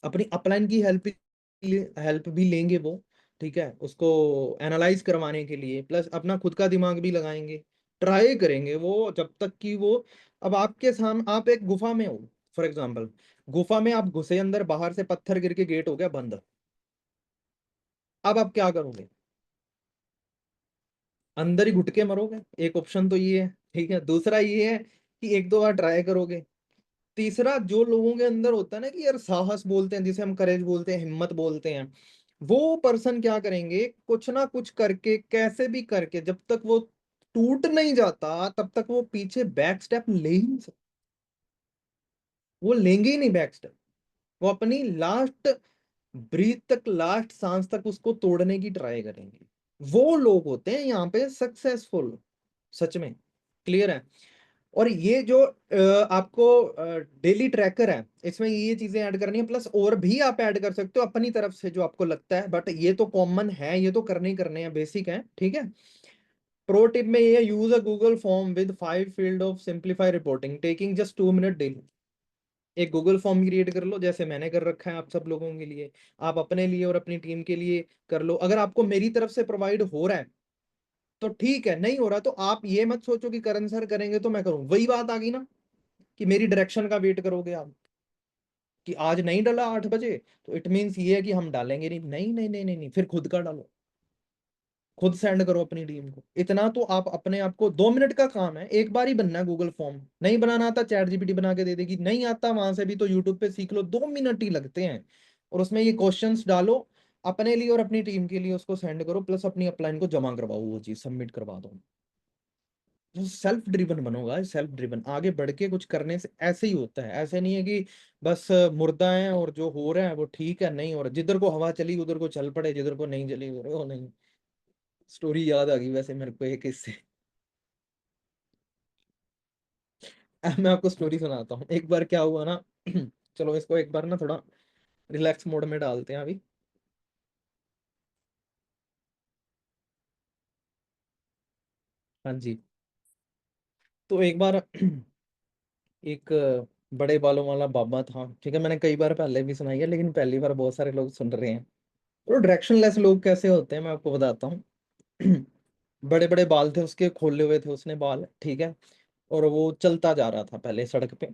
अपनी अपलाइन की हेल्प भी लेंगे वो, ठीक है, उसको एनालाइज करवाने के लिए, प्लस अपना खुद का दिमाग भी लगाएंगे, ट्राई करेंगे वो जब तक कि वो, अब आपके सामने आप एक गुफा में हो, फॉर एग्जांपल गुफा में आप घुसे अंदर, बाहर से पत्थर गिर के गेट हो गया बंद, अब आप क्या करोगे? अंदर ही घुट के मरोगे, एक ऑप्शन तो ये है, ठीक है, दूसरा ये है कि एक दो बार ट्राई करोगे, तीसरा जो लोगों के अंदर होता है ना कि यार साहस बोलते हैं, जिसे हम करेज बोलते हैं, हिम्मत बोलते हैं, वो पर्सन क्या करेंगे, कुछ ना कुछ करके, कैसे भी करके, जब तक वो टूट नहीं जाता तब तक वो पीछे बैक स्टेप ले ही नहीं सकते, वो लेंगे ही नहीं बैक स्टेप, वो अपनी लास्ट ब्रीथ तक, लास्ट सांस तक उसको तोड़ने की ट्राई करेंगे। वो लोग होते हैं यहाँ पे सक्सेसफुल, सच में। क्लियर है? और ये जो आपको डेली ट्रैकर है, इसमें ये चीजें ऐड करनी है, प्लस और भी आप ऐड कर सकते हो अपनी तरफ से जो आपको लगता है, बट ये तो कॉमन है, ये तो करने ही करने हैं, बेसिक है, ठीक है। प्रो टिप में ये, use a Google form with 5 field of simplify reporting taking just 2 minute daily. एक गूगल फॉर्म क्रिएट कर लो जैसे मैंने कर रखा है आप सब लोगों के लिए, आप अपने लिए और अपनी टीम के लिए कर लो। अगर आपको मेरी तरफ से प्रोवाइड हो रहा है तो ठीक है, नहीं हो रहा तो आप ये मत सोचो कि करण सर करेंगे तो मैं करूँ, वही बात आ गई ना कि मेरी डायरेक्शन का वेट करोगे आप कि आज नहीं डाला 8 बजे तो इट मीन्स ये है कि हम डालेंगे नहीं, नहीं नहीं नहीं नहीं, नहीं। फिर खुद का डालो, खुद सेंड करो अपनी टीम को। इतना तो आप अपने आप को, 2 मिनट का काम है, एक बार ही बनना है गूगल फॉर्म। नहीं बनाना आता चैट जीपीटी बना के दे देगी, नहीं आता वहां से भी तो यूट्यूब पे सीख लो, 2 मिनट ही लगते हैं। और उसमें ये क्वेश्चंस डालो अपने लिए और अपनी टीम के लिए, उसको सेंड करो, प्लस अपनी अपलाइन को जमा करवाओ, वो चीज सबमिट करवा दो। जो सेल्फ ड्रिवन बनोगा, सेल्फ ड्रिवन आगे बढ़ के कुछ करने से ऐसे ही होता है। ऐसे नहीं है कि बस मुर्दा है और जो हो रहा है वो ठीक है, नहीं हो रहा, जिधर को हवा चली उधर को चल पड़े, जिधर को नहीं चली उधर को नहीं। स्टोरी याद आ गई वैसे मेरे को एक इससे। मैं आपको स्टोरी सुनाता हूँ। एक बार क्या हुआ ना, चलो इसको एक बार ना थोड़ा रिलैक्स मोड में डालते हैं अभी। हाँ जी। तो एक बार एक बड़े बालों वाला बाबा था, ठीक है, मैंने कई बार पहले भी सुनाई है लेकिन पहली बार बहुत सारे लोग सुन रहे हैं। तो डायरेक्शनलेस लोग कैसे होते हैं मैं आपको बताता हूँ। बड़े बड़े बाल थे उसके, खोले हुए थे उसने बाल, ठीक है। और वो चलता जा रहा था पहले सड़क पे।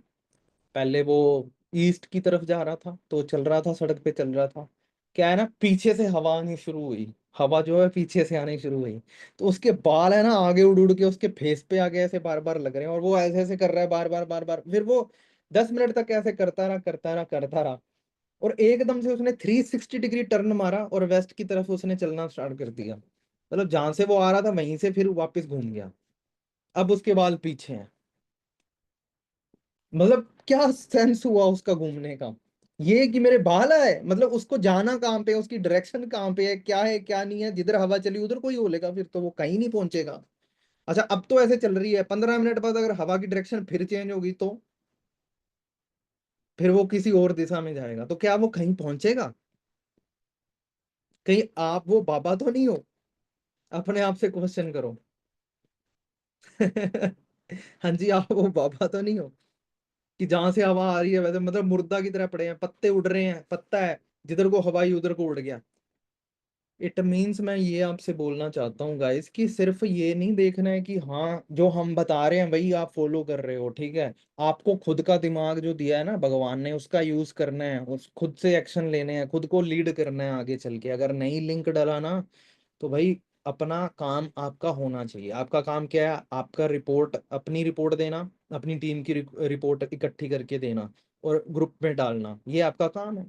पहले वो ईस्ट की तरफ जा रहा था तो चल रहा था, सड़क पे चल रहा था। क्या है ना, पीछे से हवा आनी शुरू हुई, हवा जो है पीछे से आनी शुरू हुई। तो उसके बाल है ना आगे उड़ उड़ के उसके फेस पे आगे ऐसे बार बार लग रहे हैं, और वो ऐसे ऐसे कर रहा है बार बार बार बार। फिर वो 10 मिनट तक ऐसे करता रहा करता रहा करता रहा। और एकदम से उसने 360 डिग्री टर्न मारा और वेस्ट की तरफ उसने चलना स्टार्ट कर दिया। मतलब जहां से वो आ रहा था वहीं से फिर वापस घूम गया। अब उसके बाल पीछे हैं। मतलब क्या सेंस हुआ उसका घूमने का? ये कि मेरे बाल आए, मतलब उसको जाना कहाँ पे है, उसकी डायरेक्शन कहाँ पे है क्या नहीं है, जिधर हवा चली उधर कोई बोलेगा, फिर तो वो कहीं नहीं पहुंचेगा। अच्छा अब तो ऐसे चल रही है, 15 मिनट बाद अगर हवा की डायरेक्शन फिर चेंज होगी तो फिर वो किसी और दिशा में जाएगा, तो क्या वो कहीं पहुंचेगा? कहीं आप वो बाबा तो नहीं हो? अपने आप से क्वेश्चन करो। हाँ जी, आप वो बाबा तो नहीं हो कि जहां से हवा आ रही है वैसे, मतलब मुर्दा की तरह पड़े हैं, पत्ते उड़ रहे हैं, पत्ता है जिधर को हवाई उधर को उड़ गया। इट मीन्स मैं ये आपसे बोलना चाहता हूँ गाइस कि सिर्फ ये नहीं देखना है कि हाँ जो हम बता रहे हैं वही आप फॉलो कर रहे हो, ठीक है। आपको खुद का दिमाग जो दिया है ना भगवान ने, उसका यूज करना है, उस खुद से एक्शन लेने हैं, खुद को लीड करना है आगे चल के। अगर नहीं लिंक डला ना तो भाई अपना काम आपका होना चाहिए। आपका काम क्या है? आपका रिपोर्ट, अपनी रिपोर्ट देना, अपनी टीम की रिपोर्ट इकट्ठी करके देना और ग्रुप में डालना, ये आपका काम है।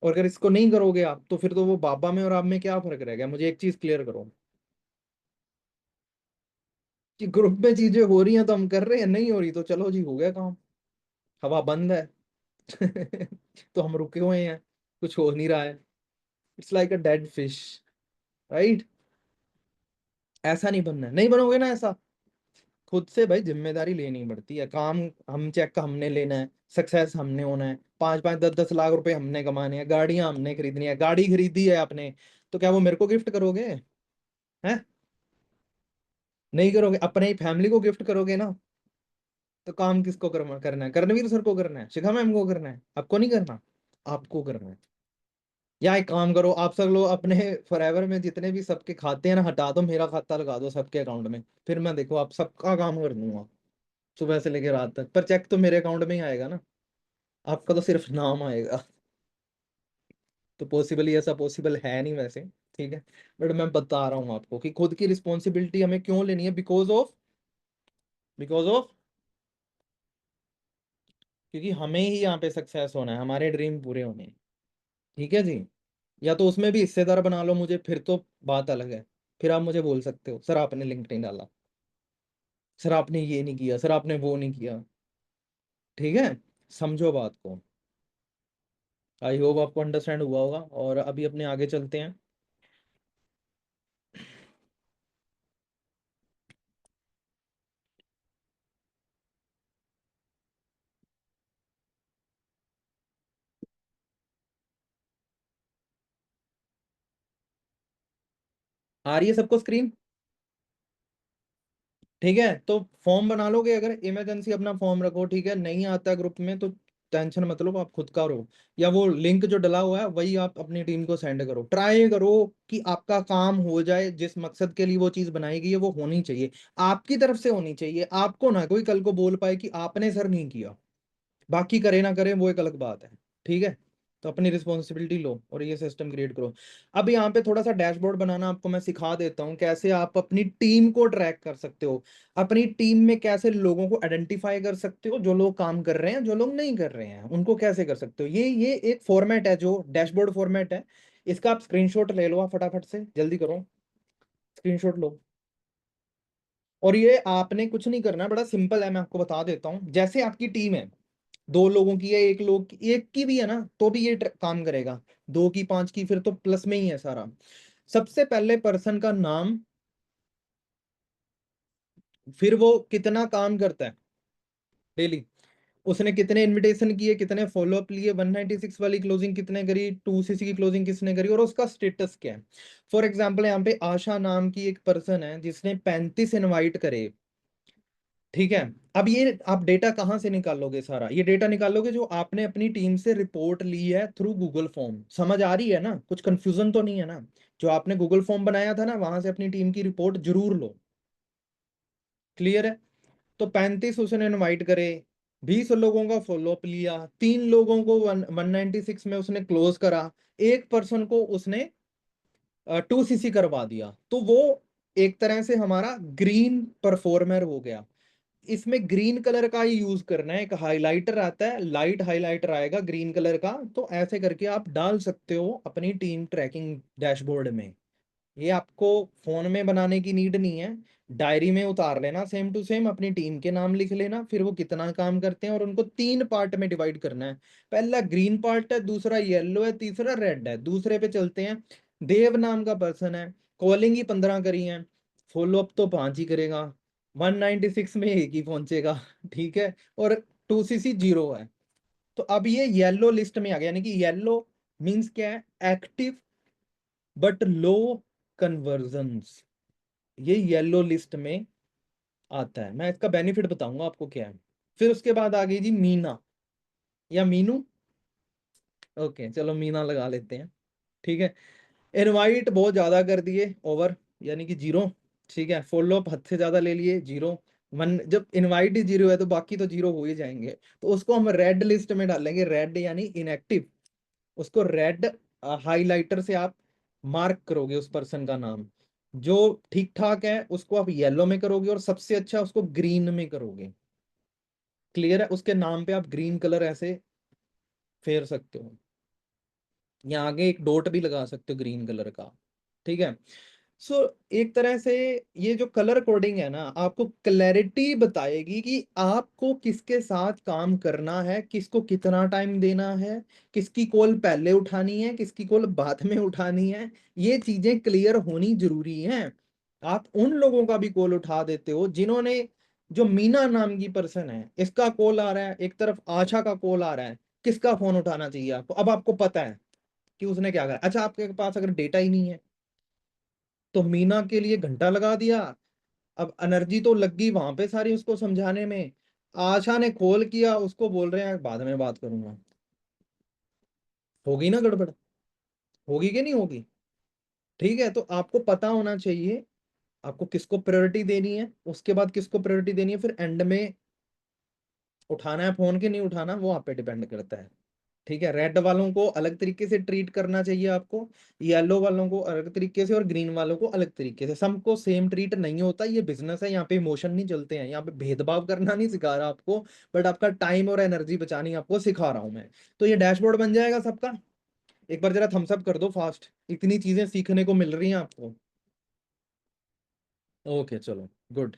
और अगर इसको नहीं करोगे आप तो फिर तो वो बाबा में और आप में क्या फर्क रह गया? मुझे एक चीज क्लियर करो कि ग्रुप में चीजें हो रही हैं तो हम कर रहे हैं, नहीं हो रही तो चलो जी हो गया काम, हवा बंद है। तो हम रुके हुए हैं, कुछ हो नहीं रहा है। It's like a dead fish, right? ऐसा नहीं बनना है, नहीं बनोगे ना ऐसा। खुद से भाई जिम्मेदारी लेनी पड़ती है, काम हम चेक का हमने लेना है, सक्सेस हमने होना है, 5-5 10-10 लाख रुपए हमने कमाने हैं, गाड़ियां हमने खरीदनी है, गाड़ी खरीदी है आपने तो क्या वो मेरे को गिफ्ट करोगे? हैं? नहीं करोगे, अपने ही फैमिली को गिफ्ट करोगे ना। तो काम किसको करना है? कर्णवीर सर को करना है, शिखा मैम को करना है, आपको नहीं करना। आपको करना है। या एक काम करो, आप सब लोग अपने फॉरएवर में जितने भी सबके खाते हैं ना हटा दो, मेरा खाता लगा दो सबके अकाउंट में, फिर मैं देखो आप सबका काम कर दूंगा सुबह से लेकर रात तक। पर चेक तो मेरे अकाउंट में ही आएगा ना, आपका तो सिर्फ नाम आएगा। तो पॉसिबल, ऐसा पॉसिबल है नहीं वैसे, ठीक है। बट मैं बता रहा हूँ आपको कि खुद की रिस्पॉन्सिबिलिटी हमें क्यों लेनी है, बिकॉज ऑफ क्योंकि हमें ही यहाँ पे सक्सेस होना है, हमारे ड्रीम पूरे होने हैं, ठीक है जी। या तो उसमें भी हिस्सेदार बना लो मुझे, फिर तो बात अलग है। फिर आप मुझे बोल सकते हो सर आपने लिंक नहीं डाला, सर आपने ये नहीं किया, सर आपने वो नहीं किया, ठीक है। समझो बात को। आई होप आपको अंडरस्टैंड हुआ होगा, और अभी अपने आगे चलते हैं। आ रही है सबको स्क्रीन? ठीक है, तो फॉर्म बना लोगे, अगर इमरजेंसी अपना फॉर्म रखो, ठीक है। नहीं आता ग्रुप में तो टेंशन मत लो, आप खुद करो, या वो लिंक जो डला हुआ है वही आप अपनी टीम को सेंड करो। ट्राई करो कि आपका काम हो जाए, जिस मकसद के लिए वो चीज बनाई गई है वो होनी चाहिए, आपकी तरफ से होनी चाहिए। आपको ना कोई कल को बोल पाए कि आपने सर नहीं किया, बाकी करे ना करे वो एक अलग बात है। ठीक है, तो अपनी रिस्पॉन्सिबिलिटी लो और ये सिस्टम क्रिएट करो। अब यहाँ पे थोड़ा सा डैशबोर्ड बनाना आपको मैं सिखा देता हूँ, कैसे आप अपनी टीम को ट्रैक कर सकते हो, अपनी टीम में कैसे लोगों को आइडेंटिफाई कर सकते हो, जो लोग काम कर रहे हैं, जो लोग नहीं कर रहे हैं उनको कैसे कर सकते हो। ये एक फॉर्मेट है जो डैशबोर्ड फॉर्मेट है। इसका आप स्क्रीनशॉट ले लो, आप फटाफट से जल्दी करो, स्क्रीनशॉट लो। और ये आपने कुछ नहीं करना, बड़ा सिंपल है, मैं आपको बता देता हूँ। जैसे आपकी टीम है, 2 लोगों की है, 1 लोग की, एक की भी है ना तो भी ये काम करेगा, 2 की 5 की फिर तो प्लस में ही है सारा। सबसे पहले पर्सन का नाम, फिर वो कितना काम करता है डेली, उसने कितने इनविटेशन किए, कितने फॉलोअप लिए, 196 वाली क्लोजिंग कितने करी, 2cc की क्लोजिंग किसने करी, और उसका स्टेटस क्या है। फॉर एग्जाम्पल यहाँ पे आशा नाम की एक पर्सन है जिसने 35 इनवाइट करे। ठीक है, अब ये आप डेटा कहाँ से निकालोगे, सारा ये डेटा निकालोगे जो आपने अपनी टीम से रिपोर्ट ली है थ्रू गूगल फॉर्म। समझ आ रही है ना, कुछ कंफ्यूजन तो नहीं है ना। जो आपने गूगल फॉर्म बनाया था ना, वहां से अपनी टीम की रिपोर्ट जरूर लो। क्लियर है। तो 35 उसने इनवाइट करे, 20 लोगों का फॉलोअप लिया, 3 लोगों को 196 में उसने क्लोज करा, एक पर्सन को उसने 2cc करवा दिया, तो वो एक तरह से हमारा ग्रीन परफॉर्मर हो गया। इसमें ग्रीन कलर का ही यूज करना है, एक हाइलाइटर आता है, लाइट हाइलाइटर आएगा ग्रीन कलर का, तो ऐसे करके आप डाल सकते हो अपनी टीम ट्रैकिंग डैशबोर्ड में। ये आपको फोन में बनाने की नीड नहीं है, डायरी में उतार लेना, सेम टू सेम अपनी टीम के नाम लिख लेना, फिर वो कितना काम करते हैं, और उनको 3 पार्ट में डिवाइड करना है। पहला ग्रीन पार्ट है, दूसरा येलो है, तीसरा रेड है। दूसरे पे चलते हैं। देव नाम का पर्सन है, कॉलिंग ही 15 करी है, फॉलोअप तो 5 ही करेगा, 196 में एक ही पहुंचेगा। ठीक है, और 2cc 0 है। तो अब ये येलो लिस्ट में आ गया, यानी कि येलो मींस क्या है, एक्टिव बट लो कन्वर्जन्स, ये येलो लिस्ट में आता है। मैं इसका बेनिफिट बताऊंगा आपको क्या है। फिर उसके बाद आ गई जी मीना या मीनू, ओके चलो मीना लगा लेते हैं। ठीक है, इनवाइट बहुत ज्यादा कर दिए, ओवर यानी कि 0। ठीक है, फॉलोअप हद से ज्यादा ले लिए, 0। जब इनवाइट ही 0 है तो बाकी तो 0 हो ही जाएंगे, तो उसको हम रेड लिस्ट में डालेंगे, रेड यानी इनएक्टिव। उसको रेड हाइलाइटर से आप मार्क करोगे, उस पर्सन का नाम जो ठीक ठाक है उसको आप येलो में करोगे, और सबसे अच्छा उसको ग्रीन में करोगे। क्लियर है, उसके नाम पे आप ग्रीन कलर ऐसे फेर सकते हो, या आगे एक डॉट भी लगा सकते हो ग्रीन कलर का। ठीक है, सो एक तरह से ये जो कलर कोडिंग है ना, आपको क्लैरिटी बताएगी कि आपको किसके साथ काम करना है, किसको कितना टाइम देना है, किसकी कॉल पहले उठानी है, किसकी कॉल बाद में उठानी है। ये चीजें क्लियर होनी जरूरी हैं। आप उन लोगों का भी कॉल उठा देते हो जिन्होंने, जो मीना नाम की पर्सन है, इसका कॉल आ रहा है, एक तरफ आशा का कॉल आ रहा है, किसका फोन उठाना चाहिए आपको। अब आपको पता है कि उसने क्या करा। अच्छा, आपके पास अगर डेटा ही नहीं है तो मीना के लिए घंटा लगा दिया, अब एनर्जी तो लग गई वहां पे सारी उसको समझाने में, आशा ने कॉल किया, उसको बोल रहे हैं बाद में बात करूंगा। होगी ना गड़बड़, होगी कि नहीं होगी। ठीक है, तो आपको पता होना चाहिए आपको किसको प्रायोरिटी देनी है, उसके बाद किसको प्रायोरिटी देनी है, फिर एंड में उठाना है फोन के नहीं उठाना, वो आप पे डिपेंड करता है। ठीक है, रेड वालों को अलग तरीके से ट्रीट करना चाहिए आपको, येलो वालों को अलग तरीके से, और ग्रीन वालों को अलग तरीके से। सबको सेम ट्रीट नहीं होता, ये बिजनेस है, यहाँ पे इमोशन नहीं चलते हैं, यहाँ पे भेदभाव करना नहीं सिखा रहा आपको, बट आपका टाइम और एनर्जी बचानी आपको सिखा रहा हूं मैं। तो ये डैशबोर्ड बन जाएगा सबका। एक बार जरा थम्स अप कर दो फास्ट, इतनी चीजें सीखने को मिल रही हैं आपको। ओके चलो, गुड।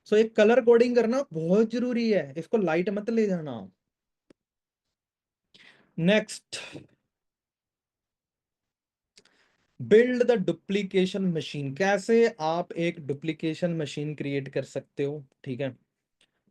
सो एक कलर कोडिंग करना बहुत जरूरी है, इसको लाइट मत ले जाना। Next, build the duplication machine. कैसे आप एक डुप्लीकेशन मशीन क्रिएट कर सकते हो। ठीक है,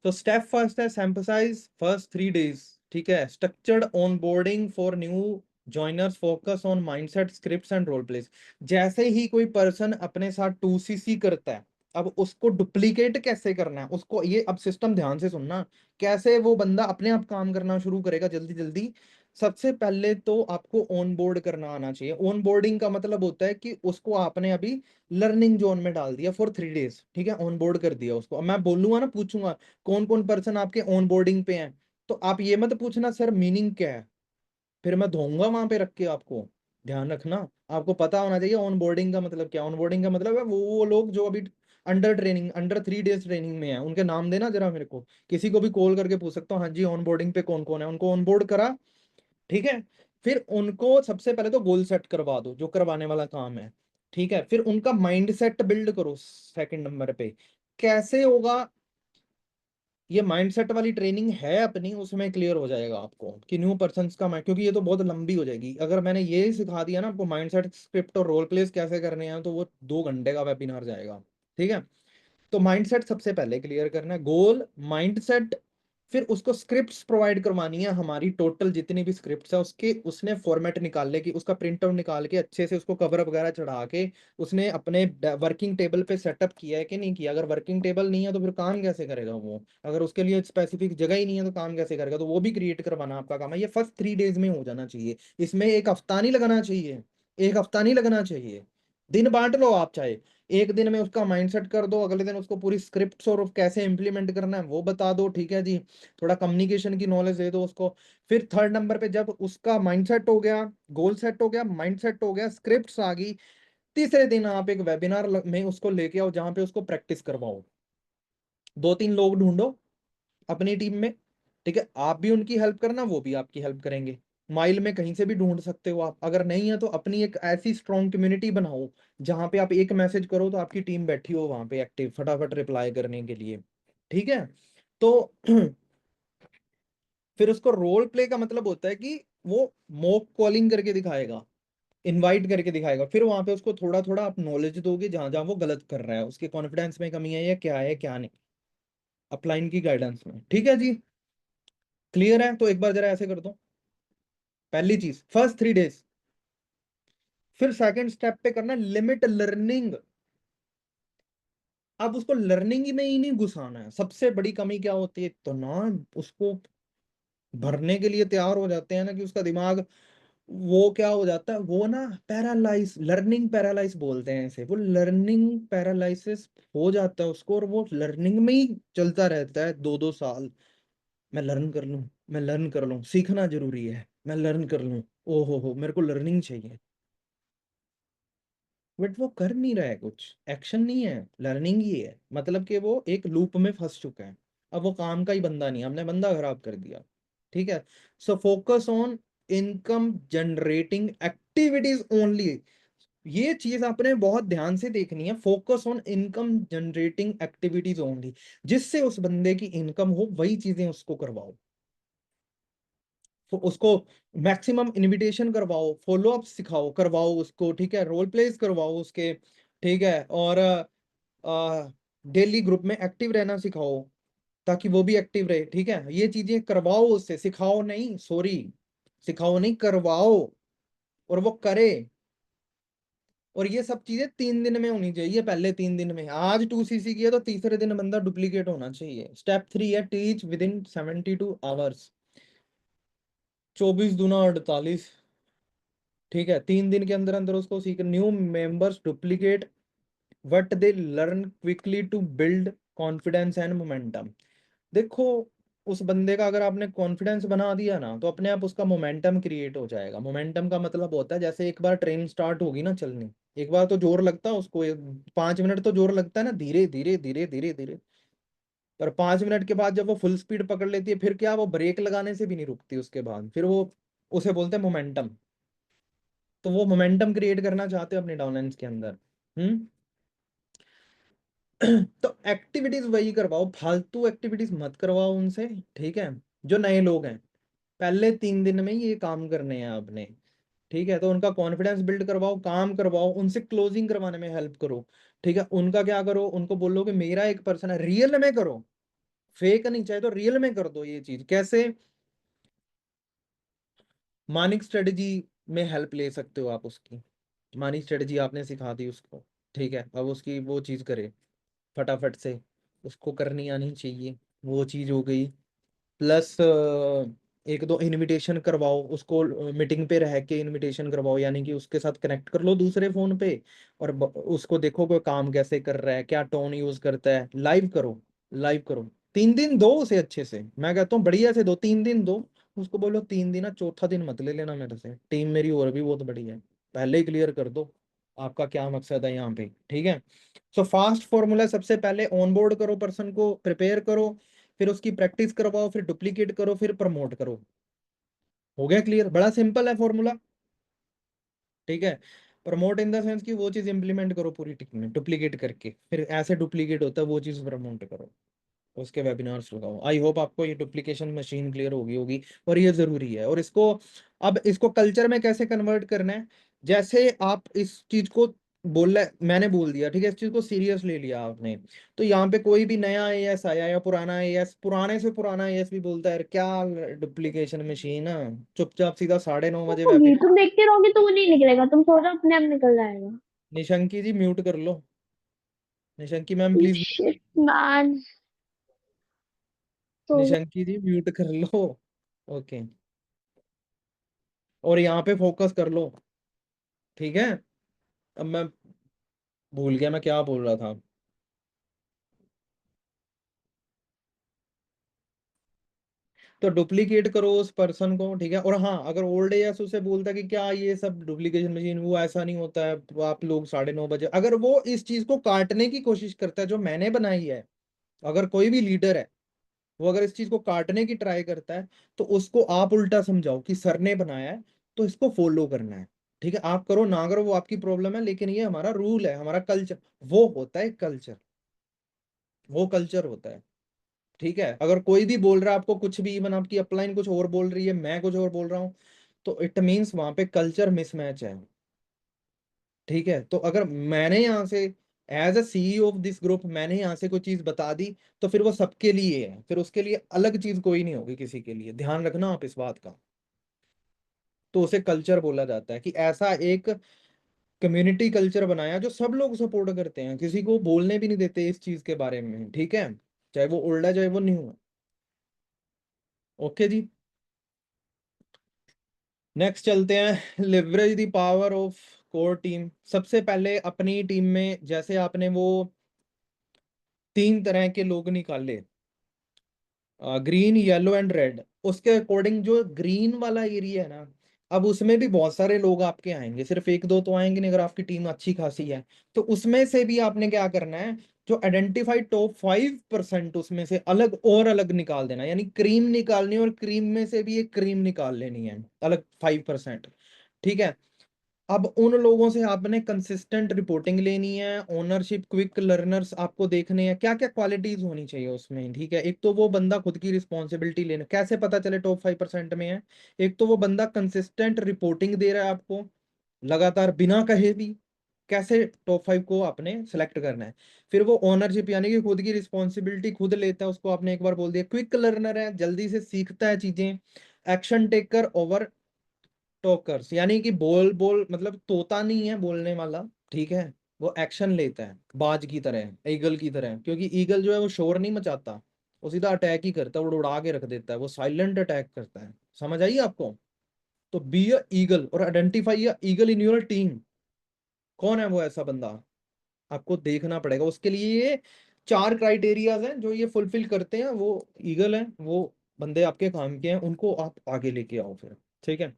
तो स्टेप फर्स्ट है सैम्पसाइज फर्स्ट 3 days। ठीक है, structured onboarding for new joiners, focus on mindset, scripts and role plays. जैसे ही कोई पर्सन अपने साथ 2cc करता है, अब उसको डुप्लीकेट कैसे करना है उसको, ये अब सिस्टम ध्यान से सुनना, कैसे वो बंदा अपने आप काम करना शुरू करेगा जल्दी जल्दी। सबसे पहले तो आपको ऑन बोर्ड करना आना चाहिए। ऑन बोर्डिंग का मतलब होता है कि उसको आपने अभी लर्निंग जोन में डाल दिया फॉर 3 डेज, ठीक है, ऑन बोर्ड कर दिया उसको। अब मैं बोलूंगा ना, पूछूंगा कौन कौन पर्सन आपके ऑन बोर्डिंग पे हैं, तो आप ये मत पूछना सर मीनिंग क्या है, फिर मैं धोऊंगा वहां पे रख के आपको। ध्यान रखना, आपको पता होना चाहिए ऑन बोर्डिंग का मतलब क्या। ऑन बोर्डिंग का मतलब है वो लोग जो अभी under training, under 3 days training में है, उनके नाम देना जरा मेरे को। किसी को भी कॉल करके पूछ सकता हूँ, हाँ जी ऑन बोर्डिंग पे कौन कौन है, उनको ऑन बोर्ड करा, ठीक है। फिर उनको सबसे पहले तो गोल सेट करवा दो, जो करवाने वाला काम है, ठीक है। फिर उनका माइंड सेट बिल्ड करो सेकंड नंबर पे। कैसे होगा, ये माइंडसेट वाली ट्रेनिंग है अपनी, उसमें क्लियर हो जाएगा आपको कि न्यू पर्सन्स का माइंड, क्योंकि ये तो बहुत लंबी हो जाएगी। अगर मैंने ये सिखा दिया ना आपको माइंडसेट स्क्रिप्ट और रोल प्लेस कैसे करने हैं, तो वो 2 घंटे का वेबिनार जाएगा, ठीक है। तो माइंडसेट सबसे पहले क्लियर करना है, गोल माइंडसेट। फिर उसको स्क्रिप्ट्स प्रोवाइड करवानी है, हमारी टोटल जितनी भी स्क्रिप्ट्स है उसके, उसने फॉर्मेट निकाल ले कि उसका प्रिंट आउट निकाल के अच्छे से उसको कवर वगैरह चढ़ा के उसने अपने वर्किंग टेबल पे सेटअप किया है कि नहीं किया। अगर वर्किंग टेबल नहीं है तो फिर काम कैसे करेगा वो, अगर उसके लिए स्पेसिफिक जगह ही नहीं है तो काम कैसे करेगा। तो वो भी क्रिएट करवाना आपका काम है। ये फर्स्ट 3 डेज में हो जाना चाहिए, इसमें एक हफ्ता नहीं लगाना चाहिए, एक हफ्ता नहीं लगना चाहिए। दिन बांट लो आप चाहे, एक दिन में उसका माइंडसेट कर दो, अगले दिन उसको पूरी स्क्रिप्ट और कैसे इंप्लीमेंट करना है वो बता दो, ठीक है जी। थोड़ा कम्युनिकेशन की नॉलेज दे दो उसको। फिर थर्ड नंबर पे जब उसका माइंडसेट हो गया, गोल सेट हो गया, माइंडसेट हो गया, स्क्रिप्ट्स आ गई, तीसरे दिन आप एक वेबिनार में उसको लेके आओ जहां पे उसको प्रैक्टिस करवाओ। 2-3 लोग ढूंढो अपनी टीम में, ठीक है, आप भी उनकी हेल्प करना, वो भी आपकी हेल्प करेंगे। माइल में कहीं से भी ढूंढ सकते हो आप, अगर नहीं है तो अपनी एक ऐसी स्ट्रॉन्ग कम्युनिटी बनाओ जहां पे आप एक मैसेज करो तो आपकी टीम बैठी हो वहां पे एक्टिव, फटाफट रिप्लाई करने के लिए, ठीक है। तो फिर उसको रोल प्ले का मतलब होता है कि वो मॉक कॉलिंग करके दिखाएगा, इनवाइट करके दिखाएगा। फिर वहां पे उसको थोड़ा थोड़ा आप नॉलेज दोगे जहां जहां वो गलत कर रहा है, उसके कॉन्फिडेंस में कमी है क्या नहीं, अपलाइन की गाइडेंस में, ठीक है जी। क्लियर है, तो एक बार जरा ऐसे कर दो। पहली चीज फर्स्ट 3 डेज। फिर सेकंड स्टेप पे करना लिमिट लर्निंग। अब उसको लर्निंग में ही नहीं घुसाना है। सबसे बड़ी कमी क्या होती है, तो ना उसको भरने के लिए तैयार हो जाते हैं ना कि उसका दिमाग, वो क्या हो जाता है, वो ना पैरालाइज, लर्निंग पैरालाइज बोलते हैं इसे, वो लर्निंग पैरालाइसिस हो जाता है उसको, और वो लर्निंग में ही चलता रहता है 2-2 साल। मैं लर्न कर लूं, मैं लर्न कर लूं, सीखना जरूरी है, मैं लर्न कर लूं, ओ हो मेरे को लर्निंग चाहिए। बट वो कर नहीं रहा है, कुछ एक्शन नहीं है, लर्निंग ही है, मतलब कि वो एक लूप में फंस चुका है। अब वो काम का ही बंदा नहीं, हमने बंदा खराब कर दिया, ठीक है। So focus on income generating activities only. ये चीज आपने बहुत ध्यान से देखनी है, focus on income generating activities only. जिससे उस बंदे की इनकम हो वही चीजें उसको करवाओ। तो उसको मैक्सिमम इनविटेशन करवाओ, फॉलो अप सिखाओ, करवाओ उसको, ठीक है, रोल प्लेस करवाओ उसके, ठीक है। और डेली ग्रुप में एक्टिव रहना सिखाओ ताकि वो भी एक्टिव रहे, ठीक है। ये चीजें करवाओ उससे, सिखाओ नहीं, सॉरी, सिखाओ नहीं, करवाओ, और वो करे। और ये सब चीजें 3 दिन में होनी चाहिए, पहले 3 दिन में। आज 2 CC की है तो तीसरे दिन बंदा डुप्लीकेट होना चाहिए। स्टेप 3 है टीच विद इन 72 आवर्स, 24 दूना 48, ठीक है। 3 दिन के अंदर अंदर उसको सीख, new members duplicate what they learn quickly to build confidence and momentum. देखो, उस बंदे का अगर आपने कॉन्फिडेंस बना दिया ना, तो अपने आप उसका मोमेंटम क्रिएट हो जाएगा। मोमेंटम का मतलब होता है जैसे एक बार ट्रेन स्टार्ट होगी ना चलनी, एक बार तो जोर लगता है उसको, 5 मिनट तो जोर लगता है ना, धीरे धीरे धीरे धीरे धीरे। पर 5 मिनट के बाद जब वो फुल स्पीड पकड़ लेती है, फिर क्या, वो ब्रेक लगाने से भी नहीं रुकती उसके बाद, फिर वो, उसे बोलते हैं मोमेंटम। तो वो मोमेंटम क्रिएट करना चाहते हो अपने डाउनलाइंस के अंदर। हम्म। तो एक्टिविटीज वही करवाओ, फालतू एक्टिविटीज मत करवाओ उनसे, ठीक है। जो नए लोग हैं, पहले 3 दिन में ये काम करने हैं आपने, ठीक है। तो उनका कॉन्फिडेंस बिल्ड करवाओ, काम करवाओ, उनसे क्लोजिंग करवाने में हेल्प करो, ठीक है। उनका क्या करो, उनको बोलो कि मेरा एक पर्सन है, रियल में करो, फेक नहीं, चाहे तो रियल में कर दो। ये चीज कैसे, मानिक स्ट्रेटजी में हेल्प ले सकते हो आप उसकी। मानिक स्ट्रेटजी आपने सिखा दी उसको, ठीक है, अब उसकी वो चीज करे। फटाफट से, उसको करनी आनी चाहिए, वो चीज़ हो गई। प्लस एक दो इनविटेशन करवाओ उसको, मीटिंग पे रह के इनविटेशन करवाओ, यानी कि उसके साथ कनेक्ट कर लो दूसरे फोन पे, और उसको देखो कोई काम कैसे कर रहा है, क्या टोन यूज करता है, लाइव करो, लाइव करो। 3 दिन दो उसे अच्छे से, मैं कहता हूँ बढ़िया से दो, 3 दिन दो। उसको बोलो 3 दिन, चौथा दिन मत ले लेना मेरे से, टीम मेरी और भी बहुत बड़ी है, पहले ही क्लियर कर दो आपका क्या मकसद है यहाँ पे, ठीक है। सो फास्ट फॉर्मूला, सबसे पहले ऑनबोर्ड करो पर्सन को, प्रिपेयर करो, फिर उसकी प्रैक्टिस करवाओ, फिर डुप्लीकेट करो, फिर प्रमोट करो। हो गया क्लियर, बड़ा सिंपल है फॉर्मूला, ठीक है। प्रमोट इन द सेंस कि वो चीज इंप्लीमेंट करो पूरी टीम में, डुप्लीकेट करके, फिर ऐसे डुप्लीकेट होता है वो चीज प्रमोट करो, उसके वेबिनार्स लगाओ। आई होप आपको ये डुप्लीकेशन मशीन क्लियर होगी होगी, और ये जरूरी है। और इसको, अब इसको कल्चर में कैसे कन्वर्ट करना है, जैसे आप इस चीज को बोल रहे, मैंने बोल दिया, ठीक है, इस चीज को सीरियस ले लिया आपने, तो यहाँ पे कोई भी नया आईएएस आया या पुराना आईएएस, पुराने से पुराना आईएएस भी बोलता है क्या डुप्लीकेशन मशीन है, चुपचाप सीधा 9:30 बजे होगी, वेबिनार। तुम देखते रहोगे तो वो नहीं निकलेगा, तुम सो जाओ अपने आप निकल जाएगा। निशंकी जी म्यूट कर लो, निशंकी मैम प्लीज, शिट मैन। तो निशंकी जी म्यूट कर लो, ओके। और यहाँ पे फोकस कर लो, ठीक है। अब मैं भूल गया मैं क्या बोल रहा था। तो डुप्लीकेट करो उस पर्सन को, ठीक है। और हाँ, अगर ओल्ड एज उसे बोलता है कि क्या ये सब डुप्लीकेशन मशीन, वो ऐसा नहीं होता है, तो आप लोग 9:30 बजे, अगर वो इस चीज को काटने की कोशिश करता है जो मैंने बनाई है, अगर कोई भी लीडर है वो अगर इस चीज को काटने की ट्राई करता है, तो उसको आप उल्टा समझाओ कि सर ने बनाया है तो इसको फॉलो करना है, ठीक है। आप करो ना करो वो आपकी प्रॉब्लम है, लेकिन ये हमारा रूल है, हमारा कल्चर, वो होता है कल्चर, वो कल्चर होता है, ठीक है। अगर कोई भी बोल रहा है आपको कुछ भी, इवन आपकी अपलाइन कुछ और बोल रही है, मैं कुछ और बोल रहा हूँ, तो इट मीन्स वहां पे कल्चर मिसमैच है, ठीक है। तो अगर मैंने यहाँ से as a CEO of this group मैंने यहाँ से कोई चीज बता दी, तो फिर वो सबके लिए है, फिर उसके लिए अलग चीज कोई नहीं होगी किसी के लिए, ध्यान रखना आप इस बात का। तो उसे कल्चर बोला जाता है कि ऐसा एक कम्युनिटी कल्चर बनाया जो सब लोग सपोर्ट करते हैं, किसी को बोलने भी नहीं देते इस चीज के बारे में, ठीक है, चाहे वो ओल्ड है चाहे वो न्यू है। ओके जी, नेक्स्ट चलते हैं, leverage the power of core team. सबसे पहले अपनी टीम में जैसे आपने वो 3 तरह के लोग निकाले, ग्रीन येलो एंड रेड, उसके अकॉर्डिंग जो ग्रीन वाला एरिया है ना, अब उसमें भी बहुत सारे लोग आपके आएंगे, सिर्फ एक दो तो आएंगे नहीं, अगर आपकी टीम अच्छी खासी है, तो उसमें से भी आपने क्या करना है, जो आइडेंटिफाइड टॉप 5% उसमें से अलग और अलग निकाल देना, यानी क्रीम निकालनी, और क्रीम में से भी एक क्रीम निकाल लेनी है, अलग 5%, ठीक है। अब उन लोगों से आपने कंसिस्टेंट रिपोर्टिंग लेनी है, ओनरशिप, क्विक लर्नर्स आपको देखने हैं, क्या क्या क्वालिटीज होनी चाहिए उसमें, ठीक है। एक तो वो बंदा खुद की रिस्पॉन्सिबिलिटी लेना, कैसे पता चले टॉप 5% में है, एक तो वो बंदा कंसिस्टेंट रिपोर्टिंग दे रहा है आपको लगातार बिना कहे भी, कैसे टॉप 5 को आपने सेलेक्ट करना है। फिर वो ओनरशिप, यानी कि खुद की रिस्पॉन्सिबिलिटी खुद लेता है, उसको आपने एक बार बोल दिया। क्विक लर्नर है, जल्दी से सीखता है चीजें। एक्शन टेकर ओवर टॉकर्स, यानी कि बोल बोल मतलब तोता नहीं है बोलने वाला, ठीक है, वो एक्शन लेता है बाज की तरह, ईगल की तरह, क्योंकि ईगल जो है वो शोर नहीं मचाता, वो सीधा अटैक ही करता है, वो उड़ा के रख देता है, वो साइलेंट अटैक करता है, समझ आई आपको। तो बी अ ईगल और identify a eagle in your team, कौन है वो ऐसा बंदा, आपको देखना पड़ेगा। उसके लिए ये 4 क्राइटेरियाज हैं, जो ये फुलफिल करते हैं वो ईगल है, वो बंदे आपके काम के हैं, उनको आप आगे लेके आओ फिर, ठीक है।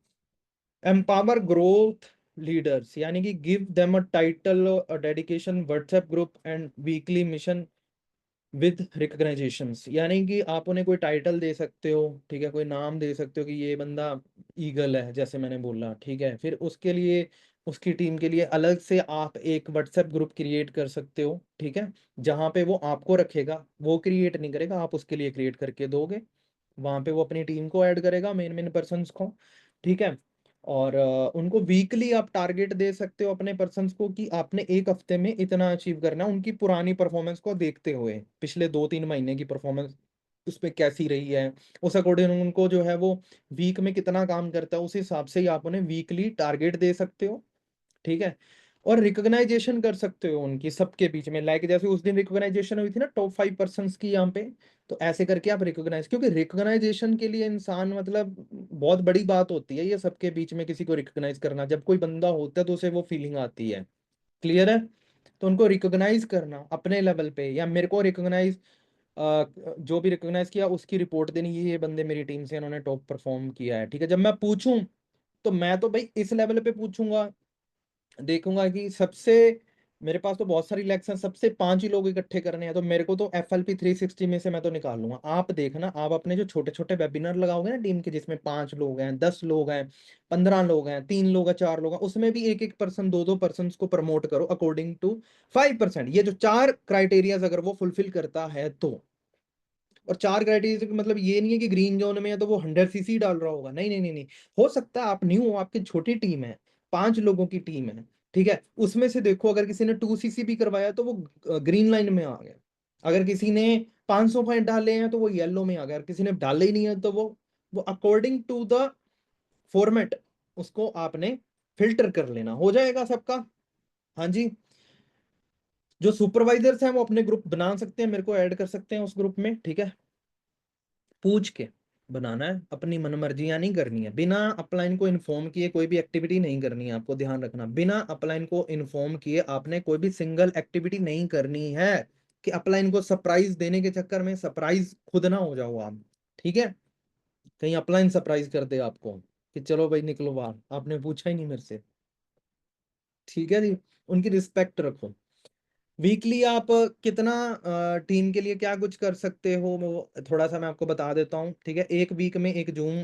एम्पावर ग्रोथ लीडर्स, यानी कि give them a title, a dedication, WhatsApp group and weekly mission with recognitions, यानी कि आप उन्हें कोई टाइटल दे सकते हो, ठीक है, कोई नाम दे सकते हो कि ये बंदा ईगल है जैसे मैंने बोला, ठीक है। फिर उसके लिए, उसकी टीम के लिए अलग से आप एक व्हाट्सएप ग्रुप क्रिएट कर सकते हो, ठीक है, जहाँ पे वो आपको रखेगा, वो क्रिएट नहीं करेगा, आप उसके लिए क्रिएट करके दोगे, वहां पे वो अपनी टीम को ऐड करेगा, मेन मेन पर्सन को, ठीक है। और उनको वीकली आप टारगेट दे सकते हो अपने पर्सन्स को कि आपने एक हफ्ते में इतना अचीव करना है, उनकी पुरानी परफॉर्मेंस को देखते हुए, पिछले 2-3 महीने की परफॉर्मेंस उसमें कैसी रही है, उस अकॉर्डिंग उनको जो है वो वीक में कितना काम करता है, उस हिसाब से ही आप उन्हें वीकली टारगेट दे सकते हो, ठीक है। और रिकॉग्नाइजेशन कर सकते हो उनकी सबके बीच में, लाइक जैसे उस दिन रिकॉग्नाइजेशन हुई थी ना टॉप 5 पर्सन की यहाँ पे, तो ऐसे करके आप रिकॉग्नाइज, क्योंकि रिकॉग्नाइजेशन के लिए इंसान मतलब बहुत बड़ी बात होती है ये सबके बीच में किसी को रिकॉग्नाइज करना, जब कोई बंदा होता है तो उसे वो फीलिंग आती है। क्लियर है? तो उनको रिकॉग्नाइज करना अपने लेवल पे, या मेरे को रिकॉग्नाइज, जो भी रिकॉग्नाइज किया उसकी रिपोर्ट देनी, ये बंदे मेरी टीम से इन्होंने टॉप परफॉर्म किया है, ठीक है। जब मैं पूछूं तो मैं तो भाई इस लेवल पे पूछूंगा, देखूंगा कि सबसे, मेरे पास तो बहुत सारी इलेक्शन, सबसे 5 ही लोग इकट्ठे करने हैं, तो मेरे को तो FLP 360 में से मैं तो निकाल लूंगा। आप देखना, आप अपने जो छोटे छोटे वेबिनार लगाओगे ना टीम के, जिसमें 5 लोग हैं, 10 लोग हैं, 15 लोग हैं, 3 लोग हैं, 4 लोग हैं, उसमें भी एक एक पर्सन, दो दो पर्सन को प्रमोट करो अकॉर्डिंग टू 5%। ये जो 4 क्राइटेरियाज अगर वो फुलफिल करता है तो, और 4 क्राइटेरिया का मतलब ये नहीं है कि ग्रीन जोन में है तो वो 100 cc डाल रहा होगा, नहीं नहीं नहीं नहीं। हो सकता है आप न्यू हो, आपकी छोटी टीम है, 5 लोगों की टीम है, ठीक है, उसमें से देखो अगर किसी ने 2 cc भी करवाया तो वो ग्रीन लाइन में आ गया, अगर किसी ने 500 पॉइंट डाले हैं तो वो येलो में आ गया, अगर किसी ने डाले ही नहीं है तो वो अकॉर्डिंग टू द फॉर्मेट उसको आपने फिल्टर कर लेना, हो जाएगा सबका। हाँ जी। जो सुपरवाइजर्स हैं वो अपने ग्रुप बना सकते हैं, मेरे को ऐड कर सकते हैं उस ग्रुप में, ठीक है। पूछ के बनाना है, अपनी मनमर्जियां नहीं करनी है, बिना अपलाइन को इन्फॉर्म किए कोई भी एक्टिविटी नहीं करनी है, आपको ध्यान रखना, बिना अपलाइन को इन्फॉर्म किए आपने कोई भी सिंगल एक्टिविटी नहीं करनी है, कि अपलाइन को सरप्राइज देने के चक्कर में सरप्राइज खुद ना हो जाओ आप, ठीक है। कहीं अपलाइन सरप्राइज कर दे आपको कि चलो भाई निकलो बाहर, आपने पूछा ही नहीं मेरे से, ठीक है जी। उनकी रिस्पेक्ट रखो। वीकली आप कितना टीम के लिए क्या कुछ कर सकते हो, वो थोड़ा सा मैं आपको बता देता हूँ, ठीक है। एक वीक में एक जूम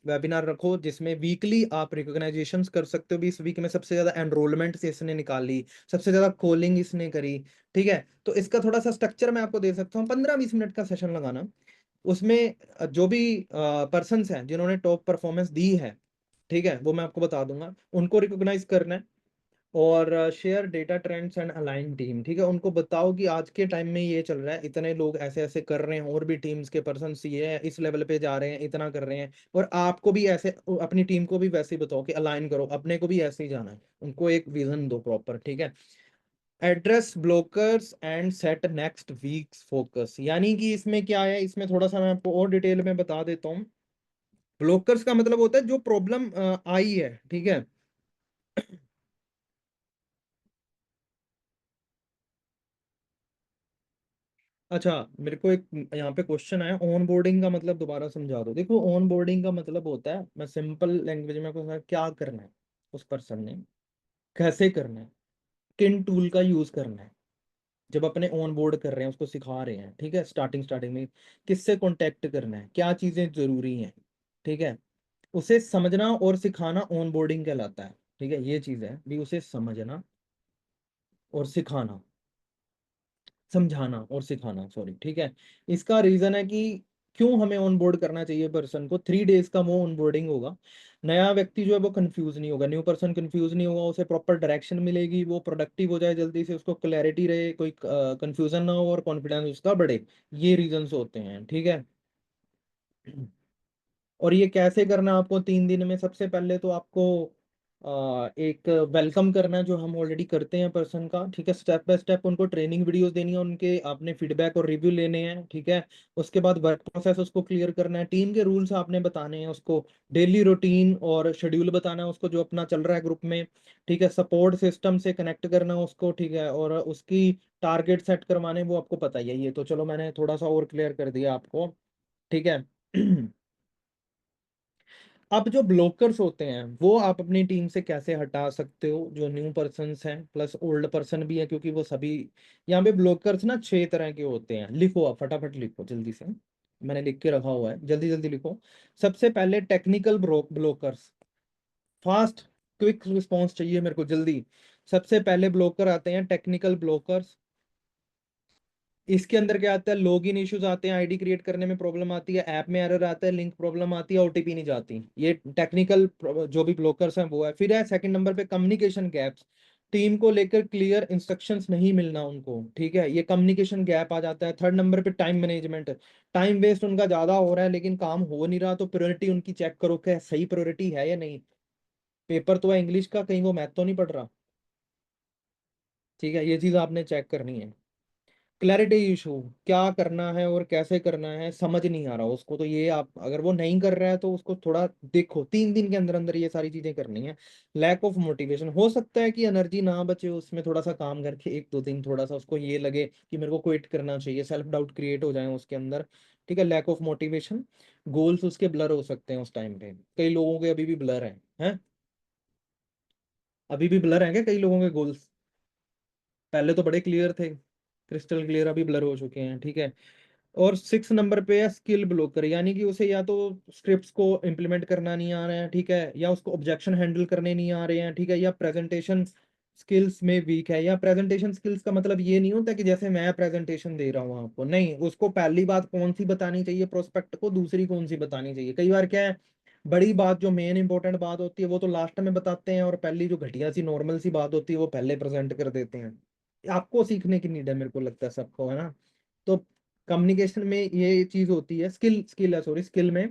वेबिनार रखो जिसमें वीकली आप रिकॉग्नाइजेशंस कर सकते हो भी, इस वीक में सबसे ज्यादा एनरोलमेंट से इसने निकाली, सबसे ज्यादा कॉलिंग इसने करी, ठीक है। तो इसका थोड़ा सा स्ट्रक्चर मैं आपको दे सकता हूँ, 15-20 मिनट का सेशन लगाना, उसमें जो भी पर्सन हैं जिन्होंने टॉप परफॉर्मेंस दी है, ठीक है, वो मैं आपको बता दूंगा, उनको रिकॉग्नाइज करना है, और share data trends and align team, ठीक है, उनको बताओ कि आज के टाइम में ये चल रहा है, इतने लोग ऐसे ऐसे कर रहे हैं, और भी टीम्स के पर्सन ये है, इस लेवल पे जा रहे हैं, इतना कर रहे हैं, और आपको भी ऐसे, अपनी टीम को भी वैसे ही बताओ कि अलाइन करो, अपने को भी ऐसे ही जाना है, उनको एक विजन दो प्रॉपर, ठीक है। Address blockers and set next weeks focus, यानी कि इसमें क्या है, इसमें थोड़ा सा मैं आपको और डिटेल में बता देता हूँ। ब्लॉकर्स का मतलब होता है जो प्रॉब्लम आई है, ठीक है। अच्छा, मेरे को एक यहाँ पे क्वेश्चन आया, ऑन बोर्डिंग का मतलब दोबारा समझा दो। देखो ऑन बोर्डिंग का मतलब होता है, मैं सिंपल लैंग्वेज में आपको क्या करना है, उस पर्सन ने कैसे करना है, किन टूल का यूज करना है, जब अपने ऑन बोर्ड कर रहे हैं उसको सिखा रहे हैं, ठीक है, स्टार्टिंग स्टार्टिंग में किससे कांटेक्ट करना है, क्या चीजें जरूरी हैं, ठीक है, उसे समझना और सिखाना ऑन बोर्डिंग कहलाता है, ठीक है। ये चीज है भी, उसे समझना और सिखाना, समझाना और सिखाना, सॉरी, ठीक है। इसका रीजन है कि क्यों हमें ऑन बोर्ड करना चाहिए पर्सन को, 3 डेज का वो ऑन बोर्डिंग होगा, नया व्यक्ति जो है वो कंफ्यूज नहीं होगा, न्यू पर्सन कंफ्यूज नहीं होगा, उसे प्रॉपर डायरेक्शन मिलेगी, वो प्रोडक्टिव हो जाए जल्दी से, उसको क्लैरिटी रहे, कोई कंफ्यूजन ना हो, और कॉन्फिडेंस उसका बढ़े, ये रीजंस होते हैं, ठीक है। और ये कैसे करना है आपको 3 दिन में, सबसे पहले तो आपको एक वेलकम करना है जो हम ऑलरेडी करते हैं पर्सन का, ठीक है, स्टेप बाय स्टेप उनको ट्रेनिंग वीडियोस देनी है, उनके आपने फीडबैक और रिव्यू लेने हैं, ठीक है। उसके बाद वर्क प्रोसेस उसको क्लियर करना है, टीम के रूल्स आपने बताने हैं उसको, डेली रूटीन और शेड्यूल बताना है उसको जो अपना चल रहा है ग्रुप में, ठीक है, सपोर्ट सिस्टम से कनेक्ट करना है उसको, ठीक है, और उसकी टारगेट सेट करवाने, वो आपको पता ही है, ये तो चलो मैंने थोड़ा सा और क्लियर कर दिया आपको, ठीक है। अब जो ब्लॉकर्स होते हैं वो आप अपनी टीम से कैसे हटा सकते हो, जो न्यू पर्सन्स हैं प्लस ओल्ड पर्सन भी है, क्योंकि वो सभी, यहाँ पे ब्लॉकर्स ना 6 तरह के होते हैं, लिखो आप फटाफट लिखो जल्दी से, मैंने लिख के रखा हुआ है, जल्दी जल्दी लिखो। सबसे पहले technical blockers, fast quick response चाहिए मेरे को जल्दी। सबसे पहले ब्लॉकर आते हैं टेक्निकल ब्लॉकर्स, इसके अंदर क्या आता है, लॉगिन इश्यूज आते हैं, आईडी क्रिएट करने में प्रॉब्लम आती है, ऐप में एरर आता है, लिंक प्रॉब्लम आती है, ओटीपी नहीं जाती, ये टेक्निकल जो भी ब्लॉकर्स हैं वो है। फिर है सेकंड नंबर पे कम्युनिकेशन गैप्स, टीम को लेकर क्लियर इंस्ट्रक्शंस नहीं मिलना उनको, ठीक है, ये कम्युनिकेशन गैप आ जाता है। थर्ड नंबर पे टाइम मैनेजमेंट, टाइम वेस्ट उनका ज्यादा हो रहा है लेकिन काम हो नहीं रहा, तो प्रायोरिटी उनकी चेक करो क्या सही प्रायोरिटी है या नहीं, पेपर तो है इंग्लिश का, कहीं वो मैथ तो नहीं पढ़ रहा, ठीक है, ये चीज आपने चेक करनी है। क्लैरिटी इशू, क्या करना है और कैसे करना है समझ नहीं आ रहा उसको, तो ये आप अगर वो नहीं कर रहा है तो उसको थोड़ा देखो, 3 दिन के अंदर अंदर ये सारी चीजें करनी है। लैक ऑफ मोटिवेशन, हो सकता है कि एनर्जी ना बचे उसमें, थोड़ा सा काम करके 1-2 दिन थोड़ा सा उसको ये लगे कि मेरे को क्विट करना चाहिए, सेल्फ डाउट क्रिएट हो जाए उसके अंदर। ठीक है, लैक ऑफ मोटिवेशन, गोल्स उसके ब्लर हो सकते हैं उस टाइम पे, कई लोगों के अभी भी ब्लर हैं? अभी भी ब्लर हैं क्या कई लोगों के गोल्स? पहले तो बड़े क्लियर थे, क्रिस्टल क्लियर, अभी ब्लर हो चुके हैं। ठीक है। और 6 नंबर पे है स्किल ब्लोकर, यानी कि उसे या तो स्क्रिप्ट्स को इम्प्लीमेंट करना नहीं आ रहा है, ठीक है, या उसको ऑब्जेक्शन हैंडल करने नहीं आ रहे हैं, ठीक है, या प्रेजेंटेशन स्किल्स में वीक है। या प्रेजेंटेशन स्किल्स का मतलब ये नहीं होता कि जैसे मैं प्रेजेंटेशन दे रहा हूँ आपको, नहीं, उसको पहली बात कौन सी बतानी चाहिए प्रोस्पेक्ट को, दूसरी कौन सी बतानी चाहिए। कई बार क्या है, बड़ी बात जो मेन इंपॉर्टेंट बात होती है वो तो लास्ट में बताते हैं, और पहली जो घटिया सी नॉर्मल सी बात होती है वो पहले प्रेजेंट कर देते हैं। आपको सीखने की नीड है, मेरे को लगता है सबको, है ना? तो कम्युनिकेशन में ये चीज होती है, स्किल स्किल है सॉरी स्किल में,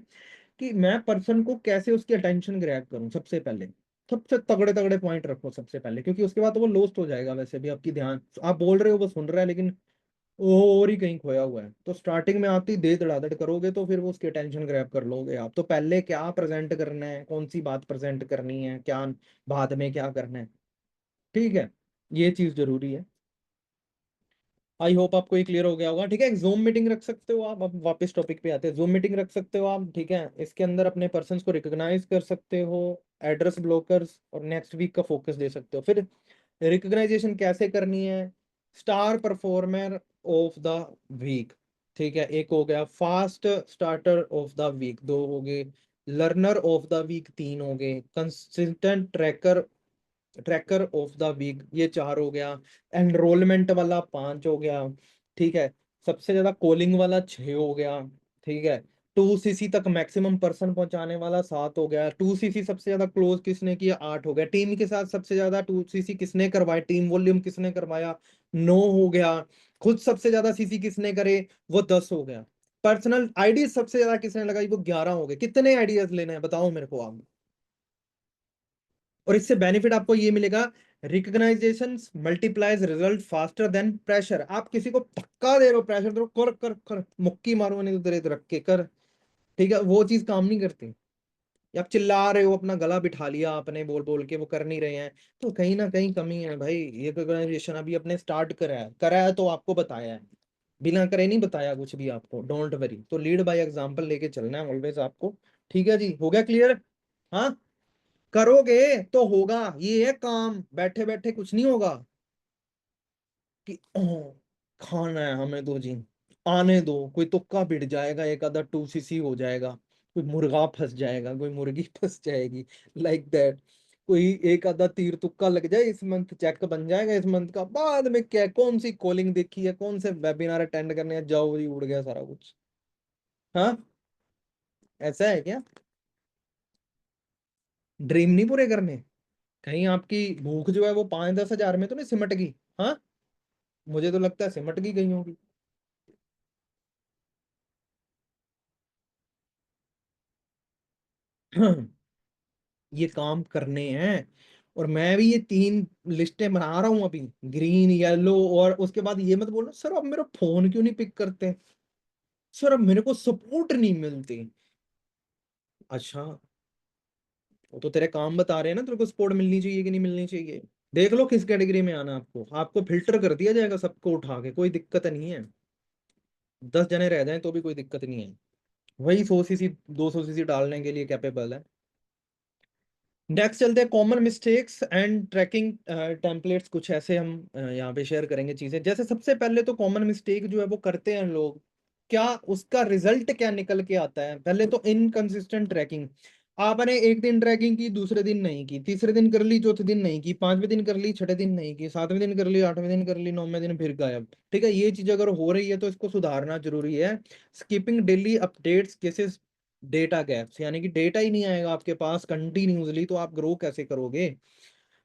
कि मैं पर्सन को कैसे उसकी अटेंशन ग्रैब करूं सबसे पहले। सबसे तगड़े तगड़े पॉइंट रखो सबसे पहले, क्योंकि उसके बाद तो वो लॉस्ट हो जाएगा, वैसे भी आपकी ध्यान, आप बोल रहे हो वो सुन रहा है लेकिन वो और ही कहीं खोया हुआ है। तो स्टार्टिंग में आती दे दड़ादड़ करोगे तो फिर वो उसकी अटेंशन ग्रैब कर लोगे आप। तो पहले क्या प्रेजेंट करना है, कौन सी बात प्रेजेंट करनी है, क्या बाद में क्या करना है, ठीक है, ये चीज जरूरी है। आई होप आपको ये क्लियर हो गया होगा। ठीक है, एक जूम मीटिंग रख सकते हो आप। अब वापस टॉपिक पे आते हैं, जूम मीटिंग रख सकते हो आप। ठीक है, इसके अंदर अपने पर्सन्स को रिकॉग्नाइज कर सकते हो, एड्रेस ब्लॉकर्स, और नेक्स्ट वीक का फोकस दे सकते हो। फिर रिकॉग्नाइजेशन कैसे करनी है, star performer of the week, ठीक है, एक हो गया, fast starter of the week 2 हो गए, लर्नर ऑफ द वीक 3 हो गए, consistent tracker tracker of the week ये 4 हो गया, एनरोलमेंट वाला 5 हो गया, ठीक है, सबसे ज्यादा कॉलिंग वाला 6 हो गया, ठीक है, 2 सीसी तक मैक्सिमम पर्सन पहुंचाने वाला 7 हो गया, 2 सीसी सबसे ज्यादा क्लोज किसने किया 8 हो गया, टीम के साथ सबसे ज्यादा 2 सीसी किसने करवाया, टीम वॉल्यूम किसने करवाया 9 हो गया, खुद सबसे ज्यादा सीसी किसने करे वो 10 हो गया, पर्सनल आईडी सबसे ज्यादा किसने लगाई वो 11 हो गए। कितने आइडियाज लेने हैं बताओ मेरे को आप। और इससे बेनिफिट आपको ये मिलेगा, recognisation multiplies result faster than pressure. आप किसी को धक्का दे रहे हो, प्रेशर दे रहे हो, कर कर कर, मुक्की मारो नहीं तो तेरे रख के कर, ठीक है, वो चीज काम नहीं करती। या आप चिल्ला रहे हो, अपना गला बिठा लिया आपने बोल बोल के, वो कर नहीं रहे हैं, तो कहीं ना कहीं कमी है भाई। ये रिकग्नाइजेशन अभी अपने स्टार्ट करा है तो आपको बताया है, बिना करे नहीं बताया कुछ भी आपको, डोंट वरी। तो लीड बाय एग्जांपल लेके चलना है ऑलवेज आपको। ठीक है जी, हो गया क्लियर? हाँ, करोगे तो होगा, ये है काम, बैठे बैठे कुछ नहीं होगा कि खाना है हमें दो जी, आने दो, कोई तुक्का भिड़ जाएगा, एक आधा 2 सीसी हो जाएगा, कोई मुर्गा फंस जाएगा, कोई मुर्गी फंस जाएगी, लाइक दैट, कोई एक आधा तीर तुक्का लग जाए, इस मंथ चेक बन जाएगा, इस मंथ का बाद में क्या, कौन सी कॉलिंग देखी है, कौन से वेबिनार अटेंड करने हैं, जाओ जी उड़ गया सारा कुछ। हाँ, ऐसा है क्या? ड्रीम नहीं पूरे करने? कहीं आपकी भूख जो है वो 5-10 हजार में तो नहीं सिमट गई? हाँ, मुझे तो लगता है सिमट गई होगी। ये काम करने हैं, और मैं भी ये 3 लिस्टें बना रहा हूं अभी, ग्रीन येलो, और उसके बाद ये मत बोलो सर अब मेरा फोन क्यों नहीं पिक करते, सर अब मेरे को सपोर्ट नहीं मिलती। अच्छा, वो तो तेरे काम बता रहे हैं ना तेरे को सपोर्ट मिलनी चाहिए कि नहीं मिलनी चाहिए। देख लो किस कैटेगरी में आना, आपको आपको फिल्टर कर दिया जाएगा सबको उठा के, कोई दिक्कत नहीं है, 10 जने रह जाएं तो भी कोई दिक्कत नहीं है, वही 100 सीसी 200 सीसी डालने के लिए कैपेबल है। नेक्स्ट चलते हैं, common mistakes and tracking templates, कुछ ऐसे हम यहाँ पे शेयर करेंगे चीजें। जैसे सबसे पहले तो कॉमन मिस्टेक जो है वो करते हैं लोग, क्या उसका रिजल्ट क्या निकल के आता है, पहले तो इनकंसिस्टेंट ट्रैकिंग। आपने एक दिन ट्रैकिंग की, दूसरे दिन नहीं की, तीसरे दिन कर ली, चौथे दिन नहीं की, 5वें दिन कर ली, छठे दिन नहीं की, 7वें दिन कर ली, 8वें दिन कर ली, 9वें दिन फिर गायब। ठीक है, ये चीज अगर हो रही है तो इसको सुधारना जरूरी है। Skipping daily updates cases, data gaps, यानी कि डेटा ही नहीं आएगा आपके पास कंटिन्यूसली तो आप ग्रो कैसे करोगे।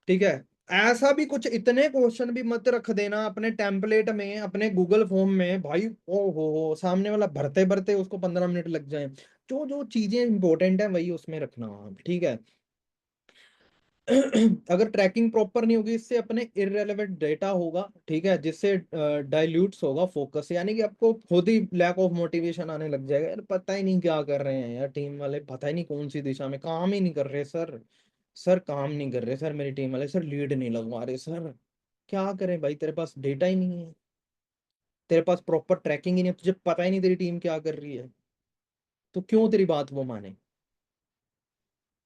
ठीक है, ऐसा भी कुछ इतने क्वेश्चन भी मत रख देना अपने टेम्पलेट में, अपने गूगल फॉर्म में भाई, ओ हो सामने वाला भरते भरते उसको 15 मिनट लग जाए। जो जो चीजें इंपॉर्टेंट है वही उसमें रखना आप, ठीक है। अगर ट्रैकिंग प्रॉपर नहीं होगी, इससे अपने इररेलेवेंट डेटा होगा, ठीक है, जिससे डाइल्यूट्स होगा फोकस, यानी कि आपको खुद ही लैक ऑफ मोटिवेशन आने लग जाएगा, यार पता ही नहीं क्या कर रहे हैं यार टीम वाले, पता ही नहीं कौन सी दिशा में, काम ही नहीं कर रहे सर। सर काम नहीं कर रहे सर मेरी टीम वाले, सर लीड नहीं लगवा रहे सर। क्या करें भाई, तेरे पास डेटा ही नहीं है, तेरे पास प्रॉपर ट्रैकिंग ही नहीं है, तुझे पता ही नहीं तेरी टीम क्या कर रही है, तो क्यों तेरी बात वो माने।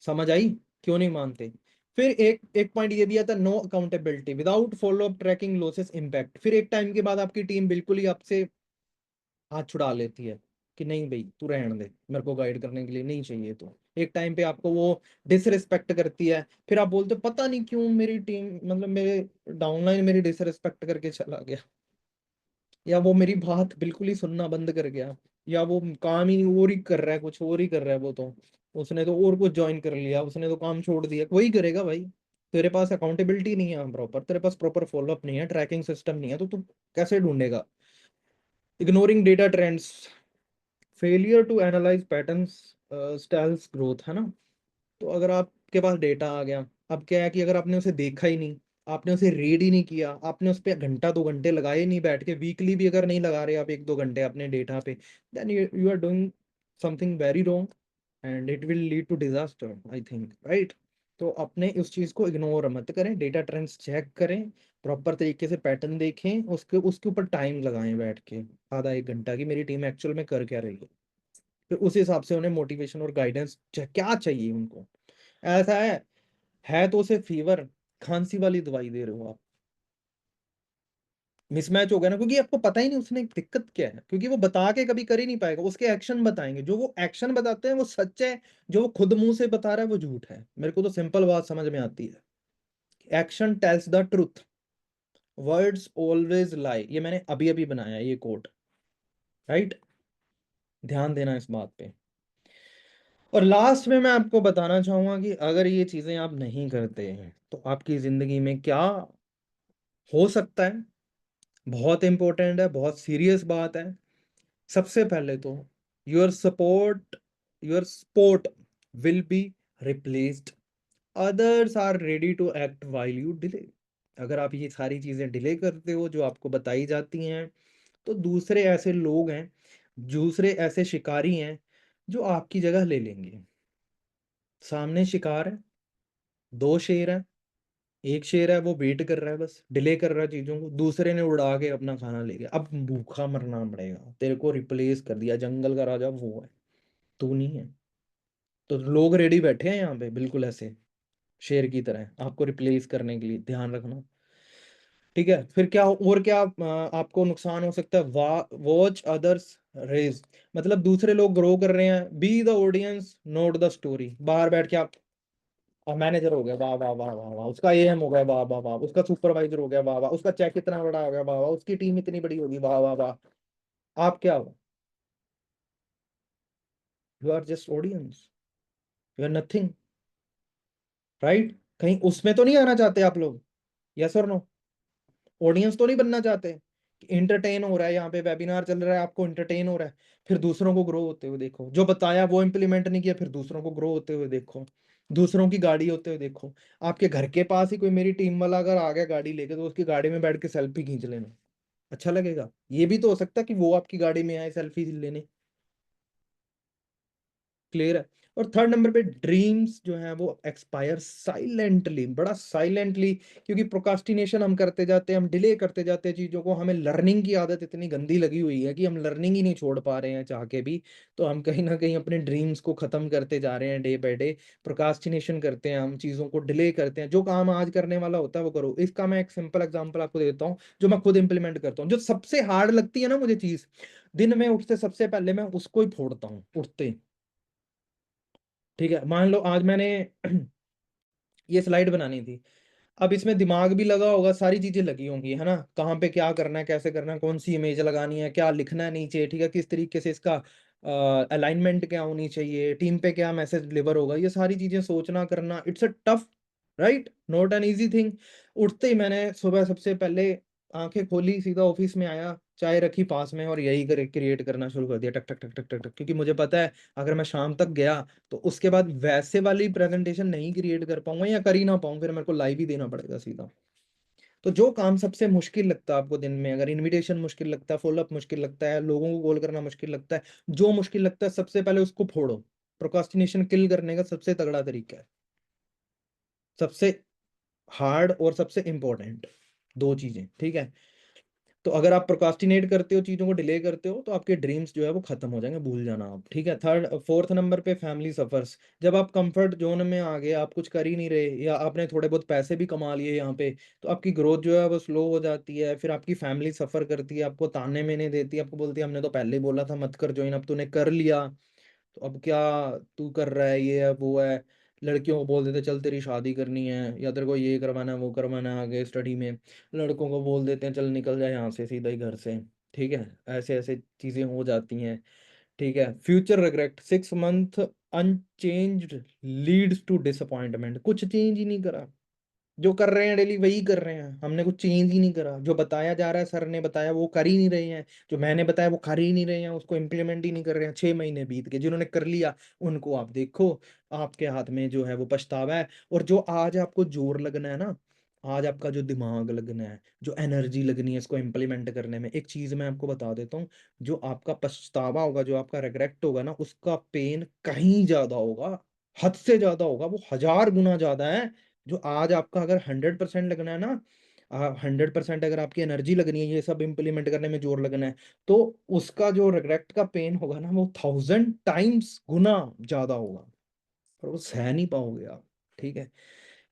समझ आई, क्यों नहीं मानते। फिर एक एक पॉइंट ये भी आता, no accountability without follow up tracking losses impact. फिर एक टाइम के बाद आपकी टीम बिल्कुल ही आपसे हाथ छुड़ा लेती है कि नहीं भाई तू रहने दे, मेरे को गाइड करने के लिए नहीं चाहिए, तो एक टाइम पे आपको वो डिसरिस्पेक्ट करती है, फिर आप बोलते हो, पता नहीं क्यों मेरी टीम, मतलब मेरे डाउनलाइन मेरी डिसरिस्पेक्ट करके चला गया, या वो मेरी बात बिल्कुल ही सुनना बंद कर गया, या वो काम ही और ही कर रहा है, कुछ और ही कर रहा है वो तो, उसने तो और कुछ ज्वाइन कर लिया, उसने तो काम छोड़ दिया, वही करेगा भाई। तेरे पास अकाउंटेबिलिटी नहीं है प्रॉपर, तेरे पास प्रॉपर फॉलोअप नहीं है, ट्रैकिंग सिस्टम नहीं है, तो तू कैसे ढूंढेगा। Ignoring data trends, failure to analyse patterns styles growth, है ना। तो अगर आपके पास डेटा आ गया, अब क्या है कि अगर आपने उसे देखा ही नहीं, आपने उसे रीड ही नहीं किया, आपने उस पर घंटा 2 घंटे लगाए नहीं बैठ के, वीकली भी अगर नहीं लगा रहे आप 1-2 घंटे अपने डेटा पे, then you are doing something very wrong and it will lead to disaster, I think, right. तो अपने उस चीज को इग्नोर मत करें, डेटा ट्रेंड्स चेक करें, प्रॉपर तरीके से पैटर्न देखें, उसके उसके ऊपर टाइम लगाएं बैठ के, आधा 1 घंटा, की मेरी टीम एक्चुअल में कर क्या रही है, फिर उस हिसाब से उन्हें मोटिवेशन और गाइडेंस क्या चाहिए उनको। ऐसा है तो उसे फीवर, खांसी वाली दवाई दे रहे हो आप, मिसमैच हो गया ना, क्योंकि आपको पता ही नहीं उसने दिक्कत क्या है, क्योंकि वो बता के कभी कर ही नहीं पाएगा, उसके एक्शन बताएंगे, जो वो एक्शन बताते हैं वो सच है, जो वो खुद मुंह से बता रहा है वो झूठ है, मेरे को तो सिंपल बात समझ में आती है। Action tells the truth, words always लाई, ये मैंने अभी अभी बनाया ये कोट, राइट। ध्यान देना इस बात पे। और लास्ट में मैं आपको बताना चाहूंगा कि अगर ये चीजें आप नहीं करते हैं तो आपकी जिंदगी में क्या हो सकता है, बहुत इंपॉर्टेंट है, बहुत सीरियस बात है। सबसे पहले तो your support, your sport will be replaced, others are ready to act while you delay. अगर आप ये सारी चीजें डिले करते हो जो आपको बताई जाती हैं, तो दूसरे ऐसे लोग हैं, दूसरे ऐसे शिकारी हैं जो आपकी जगह ले लेंगे। सामने शिकार है, 2 शेर है, एक शेर है वो वेट कर रहा है, बस डिले कर रहा है चीजों को, दूसरे ने उड़ा के अपना खाना ले गया, अब भूखा मरना पड़ेगा, तेरे को रिप्लेस कर दिया, जंगल का राजा वो है, तू नहीं है। तो लोग रेडी बैठे हैं यहाँ पे बिल्कुल ऐसे शेर की तरह आपको रिप्लेस करने के लिए, ध्यान रखना, ठीक है। फिर क्या और क्या आपको नुकसान हो सकता है, वॉच अदर्स रेज, मतलब दूसरे लोग ग्रो कर रहे हैं, be the audience note the story, बाहर बैठ के आप, मैनेजर हो गया वाह वाह वाह वाह वाह, उसका एएम हो गया वाह वाह वाह, उसका सुपरवाइजर हो गया वाह वाह, उसका चेक इतना बड़ा हो गया वाह वाह, उसकी टीम इतनी बड़ी होगी वाह वाह वाह। आप क्या हो, you are just audience, you are nothing, right. कहीं उसमें तो नहीं आना चाहते आप लोग, यस और नो, ऑडियंस तो नहीं बनना चाहते, इंटरटेन हो रहा है यहाँ पे वेबिनार चल रहा है, आपको इंटरटेन हो रहा है, फिर दूसरों को ग्रो होते हुए देखो, जो बताया वो इम्प्लीमेंट नहीं किया, फिर दूसरों को ग्रो होते हुए देखो, दूसरों की गाड़ी होते हुए देखो। आपके घर के पास ही कोई मेरी टीम वाला अगर आ गया गाड़ी लेके, तो उसकी गाड़ी में बैठ के सेल्फी खींच लेना, अच्छा लगेगा। ये भी तो हो सकता है कि वो आपकी गाड़ी में आए सेल्फी लेने, क्लियर है। और थर्ड नंबर पे ड्रीम्स जो है वो एक्सपायर साइलेंटली, बड़ा साइलेंटली, क्योंकि प्रोकास्टिनेशन हम करते जाते हैं, हम डिले करते जाते हैं चीजों को, हमें लर्निंग की आदत इतनी गंदी लगी हुई है कि हम लर्निंग ही नहीं छोड़ पा रहे हैं चाह के भी, तो हम कहीं ना कहीं अपने ड्रीम्स को खत्म करते जा रहे हैं डे बाय डे। प्रोकास्टिनेशन करते हैं, हम चीजों को डिले करते हैं, जो काम आज करने वाला होता है वो करो। इसका मैं एक सिंपल एग्जांपल आपको देता हूँ, जो मैं खुद इंप्लीमेंट करता हूँ, जो सबसे हार्ड लगती है ना मुझे चीज, दिन में उठते सबसे पहले मैं उसको ही फोड़ता हूँ उठते ही। ठीक है, मान लो आज मैंने ये स्लाइड बनानी थी, अब इसमें दिमाग भी लगा होगा, सारी चीजें लगी होंगी, है ना, कहाँ पे क्या करना है, कैसे करना है, कौन सी इमेज लगानी है, क्या लिखना है नीचे, ठीक है, किस तरीके से इसका अलाइनमेंट क्या होनी चाहिए, टीम पे क्या मैसेज डिलीवर होगा, ये सारी चीजें सोचना करना, it's a tough, right, not an easy thing. उठते ही मैंने सुबह सबसे पहले आंखें खोली, सीधा ऑफिस में आया, चाय रखी पास में और यही क्रिएट करना शुरू कर दिया, टक टक टक टक टक टक, क्योंकि मुझे पता है अगर मैं शाम तक गया तो उसके बाद वैसे वाली प्रेजेंटेशन नहीं क्रिएट कर पाऊंगा या कर ही ना पाऊँ, फिर मेरे को लाइव ही देना पड़ेगा सीधा। तो जो काम सबसे मुश्किल लगता है आपको दिन में, अगर इनविटेशन मुश्किल लगता है, फॉलोअप मुश्किल लगता है, लोगों को कॉल करना मुश्किल लगता है, जो मुश्किल लगता है सबसे पहले उसको फोड़ो। प्रोक्रास्टिनेशन किल करने का सबसे तगड़ा तरीका है, सबसे हार्ड और सबसे इंपॉर्टेंट दो चीजें, ठीक है। तो अगर आप प्रोकास्टिनेट करते हो, चीजों को डिले करते हो, तो आपके ड्रीम्स जो है वो खत्म हो जाएंगे, भूल जाना आप, ठीक है। थर्ड फोर्थ नंबर पे फैमिली सफर्स। जब आप कंफर्ट जोन में आ गए, आप कुछ कर ही नहीं रहे या आपने थोड़े बहुत पैसे भी कमा लिए यहाँ पे, तो आपकी ग्रोथ जो है वो स्लो हो जाती है, फिर आपकी फैमिली सफर करती है, आपको ताने मेने देती है, आपको बोलती है हमने तो पहले ही बोला था मत कर ज्वाइन, अब तूने कर लिया तो अब क्या तू कर रहा है, ये है वो है। लड़कियों को बोल देते चल तेरी शादी करनी है या तेरे को ये करवाना है वो करवाना है आगे स्टडी में, लड़कों को बोल देते हैं चल निकल जाए यहाँ से सीधा ही घर से, ठीक है। ऐसे ऐसे चीजें हो जाती हैं, ठीक है। Future regret 6 month unchanged leads to disappointment. कुछ चेंज ही नहीं करा, जो कर रहे हैं डेली वही कर रहे हैं, हमने कुछ चेंज ही नहीं करा, जो बताया जा रहा है सर ने बताया वो कर ही नहीं रहे हैं, जो मैंने बताया वो कर ही नहीं रहे हैं, उसको इम्प्लीमेंट ही नहीं कर रहे हैं। 6 महीने बीत गए, जिन्होंने कर लिया उनको आप देखो, आपके हाथ में जो है वो पछतावा है। और जो आज आपको जोर लगना है ना, आज आपका जो दिमाग लगना है, जो एनर्जी लगनी है इसको इम्प्लीमेंट करने में, एक चीज मैं आपको बता देता हूँ, जो आपका पछतावा होगा, जो आपका रिग्रेट होगा ना, उसका पेन कहीं ज्यादा होगा, हद से ज्यादा होगा, वो 1000 गुना ज्यादा है। जो आज आपका अगर 100% लगना है ना, 100% अगर आपकी एनर्जी लगनी है ये सब इंप्लीमेंट करने में जोर लगना है, तो उसका जो रिग्रेट का पेन होगा ना वो 1000 टाइम्स गुना ज्यादा होगा, और वो सह नहीं पाओगे आप, ठीक है।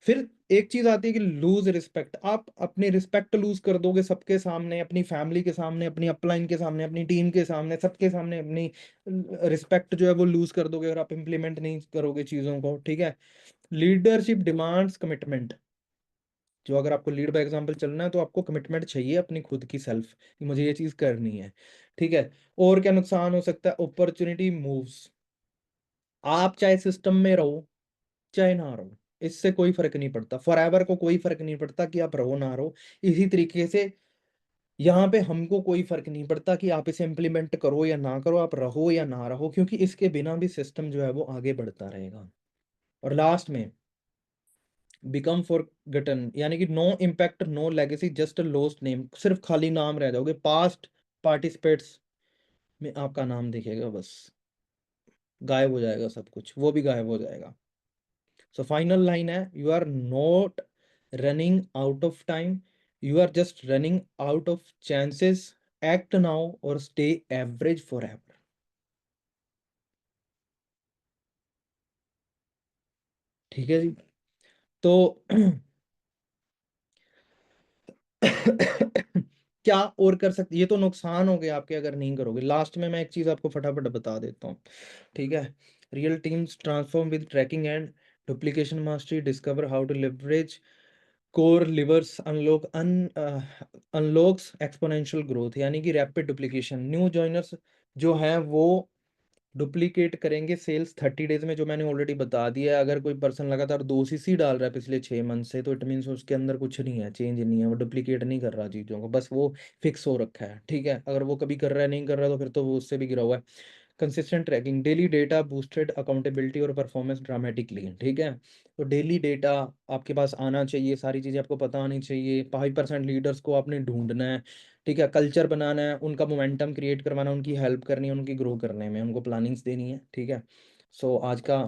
फिर एक चीज आती है कि लूज रिस्पेक्ट। आप अपनी रिस्पेक्ट लूज कर दोगे सबके सामने, अपनी फैमिली के सामने, अपनी अपलाइन के सामने, अपनी टीम के सामने, सबके सामने अपनी रिस्पेक्ट जो है वो लूज कर दोगे अगर आप इंप्लीमेंट नहीं करोगे चीजों को, ठीक है। Leadership demands commitment. जो अगर आपको लीड बाय एग्जांपल चलना है तो आपको कमिटमेंट चाहिए अपनी खुद की सेल्फ कि मुझे ये चीज करनी है, ठीक है। और क्या नुकसान हो सकता है, अपॉर्चुनिटी मूव्स। आप चाहे सिस्टम में रहो चाहे ना रहो, इससे कोई फर्क नहीं पड़ता, फॉरएवर को कोई फर्क नहीं पड़ता कि आप रहो ना रहो। इसी तरीके से यहाँ पे हमको कोई फर्क नहीं पड़ता कि आप इसे इम्प्लीमेंट करो या ना करो, आप रहो या ना रहो, क्योंकि इसके बिना भी सिस्टम जो है वो आगे बढ़ता रहेगा। और लास्ट में बिकम फॉरगटन, यानी कि no impact no legacy just lost name. सिर्फ खाली नाम रह जाओगे, पास्ट पार्टिसिपेट्स में आपका नाम दिखेगा बस, गायब हो जाएगा सब कुछ, वो भी गायब हो जाएगा। सो फाइनल लाइन है, you are not running out of time, you are just running out of chances. Act now और स्टे एवरेज फॉर एवर। ठीक है जी। तो क्या और कर सकते, ये तो नुकसान हो गए आपके अगर नहीं करोगे। लास्ट में मैं एक चीज आपको फटाफट बता देता हूँ, ठीक है। Real teams transform with tracking and duplication mastery, discover how to leverage core levers, unlocks exponential growth, यानी कि रैपिड डुप्लीकेशन। न्यू जॉइनर्स जो है वो डुप्लीकेट करेंगे सेल्स 30 डेज में, जो मैंने ऑलरेडी बता दिया है। अगर कोई पर्सन लगातार 2 सीसी डाल रहा है पिछले 6 मंथ से, तो इट मीन्स उसके अंदर कुछ नहीं है, चेंज नहीं है, वो डुप्लीकेट नहीं कर रहा चीज़ों को, बस वो फिक्स हो रखा है, ठीक है। अगर वो कभी कर रहा है नहीं कर रहा तो फिर तो वो उससे भी गिरा हुआ है। Consistent tracking, daily data boosted accountability और परफॉर्मेंस ड्रामेटिकली, ठीक है। तो डेली डेटा आपके पास आना चाहिए, सारी चीज़ें आपको पता आनी चाहिए। 5% लीडर्स को आपने ढूंढना है, ठीक है। कल्चर बनाना है, उनका मोमेंटम क्रिएट करवाना, उनकी हेल्प करनी है, उनकी ग्रो करने में उनको प्लानिंग्स देनी है, ठीक है। सो आज का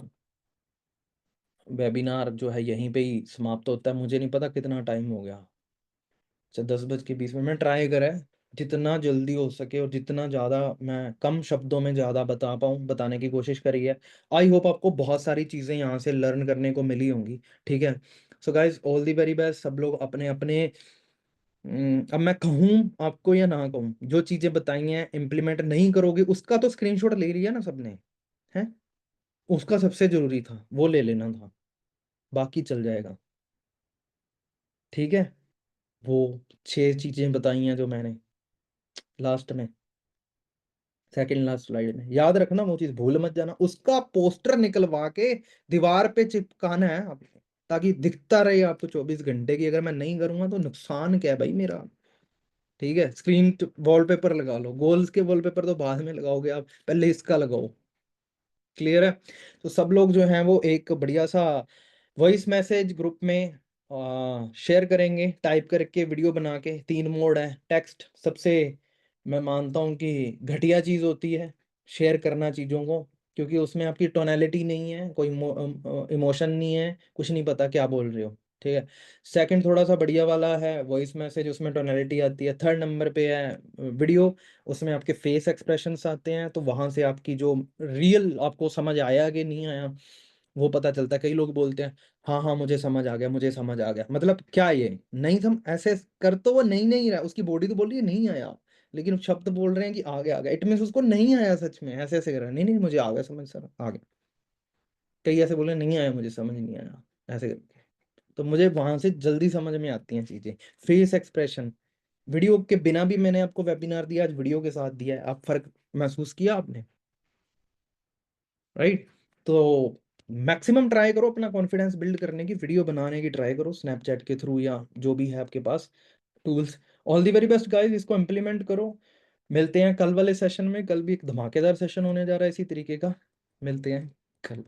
वेबिनार जो है यहीं पे ही समाप्त होता है। मुझे नहीं पता कितना टाइम हो गया, अच्छा 10:20 मैं ट्राई करें जितना जल्दी हो सके और जितना ज़्यादा मैं कम शब्दों में ज़्यादा बता पाऊँ बताने की कोशिश करी है। आई होप आपको बहुत सारी चीज़ें यहाँ से लर्न करने को मिली होंगी, ठीक है। So guys all the very best, सब लोग अपने अपने अब मैं कहूँ आपको या ना कहूँ, जो चीज़ें बताई हैं इम्प्लीमेंट नहीं करोगे उसका तो स्क्रीनशॉट ले लिया ना सबने, है उसका सबसे जरूरी था वो ले लेना था, बाकी चल जाएगा, ठीक है। वो 6 चीज़ें बताई हैं जो मैंने लास्ट में, सेकंड लास्ट स्लाइड में, याद रखना वो चीज भूल मत जाना, उसका पोस्टर निकलवा के दीवार पे चिपकाना है ताकि दिखता रहे आपको 24 घंटे की। अगर मैं नहीं करूंगा तो नुकसान क्या है भाई मेरा, ठीक है, स्क्रीन वॉलपेपर लगा लो, गोल्स के वॉलपेपर तो बाद में लगाओगे आप, पहले इसका लगाओ। क्लियर है? तो सब लोग जो हैं वो एक बढ़िया सा वॉइस मैसेज ग्रुप में शेयर करेंगे, टाइप करके वीडियो बना के। 3 मोड है। टेक्स्ट सबसे मैं मानता हूँ कि घटिया चीज़ होती है शेयर करना चीज़ों को, क्योंकि उसमें आपकी टोनैलिटी नहीं है, कोई इमोशन नहीं है, कुछ नहीं पता क्या बोल रहे हो। ठीक है। सेकंड थोड़ा सा बढ़िया वाला है वॉइस मैसेज, उसमें टोनैलिटी आती है। थर्ड नंबर पे है वीडियो, उसमें आपके फेस एक्सप्रेशंस आते हैं, तो वहां से आपकी जो रियल आपको समझ आया कि नहीं आया वो पता चलता है। कई लोग बोलते हैं हाँ हाँ मुझे समझ आ गया, मुझे समझ आ गया, मतलब क्या ये नहीं सम ऐसे कर, तो वो नहीं नहीं रहा, उसकी बॉडी तो बोल रही है नहीं आया, लेकिन शब्द बोल रहे हैं कि आ गया आ गया, इट मीन उसको नहीं आया सच में, ऐसे ऐसे कर रहा है, नहीं नहीं मुझे आ गया समझ सर आ गया। कई ऐसे बोले नहीं आया मुझे समझ नहीं आया, ऐसे करके। तो मुझे वहां से जल्दी समझ में आती हैं चीजें। फेस एक्सप्रेशन, वीडियो के बिना भी मैंने आपको वेबिनार दिया, आज वीडियो के साथ दिया है, आप फर्क महसूस किया आपने? राइट। तो मैक्सिमम ट्राई करो अपना कॉन्फिडेंस बिल्ड करने की, वीडियो बनाने की ट्राई करो स्नैपचैट के थ्रू या जो भी है आपके पास tools. All the very best guys, इसको इम्प्लीमेंट करो। मिलते हैं कल वाले सेशन में, कल भी एक धमाकेदार सेशन होने जा रहा है इसी तरीके का। मिलते हैं कल।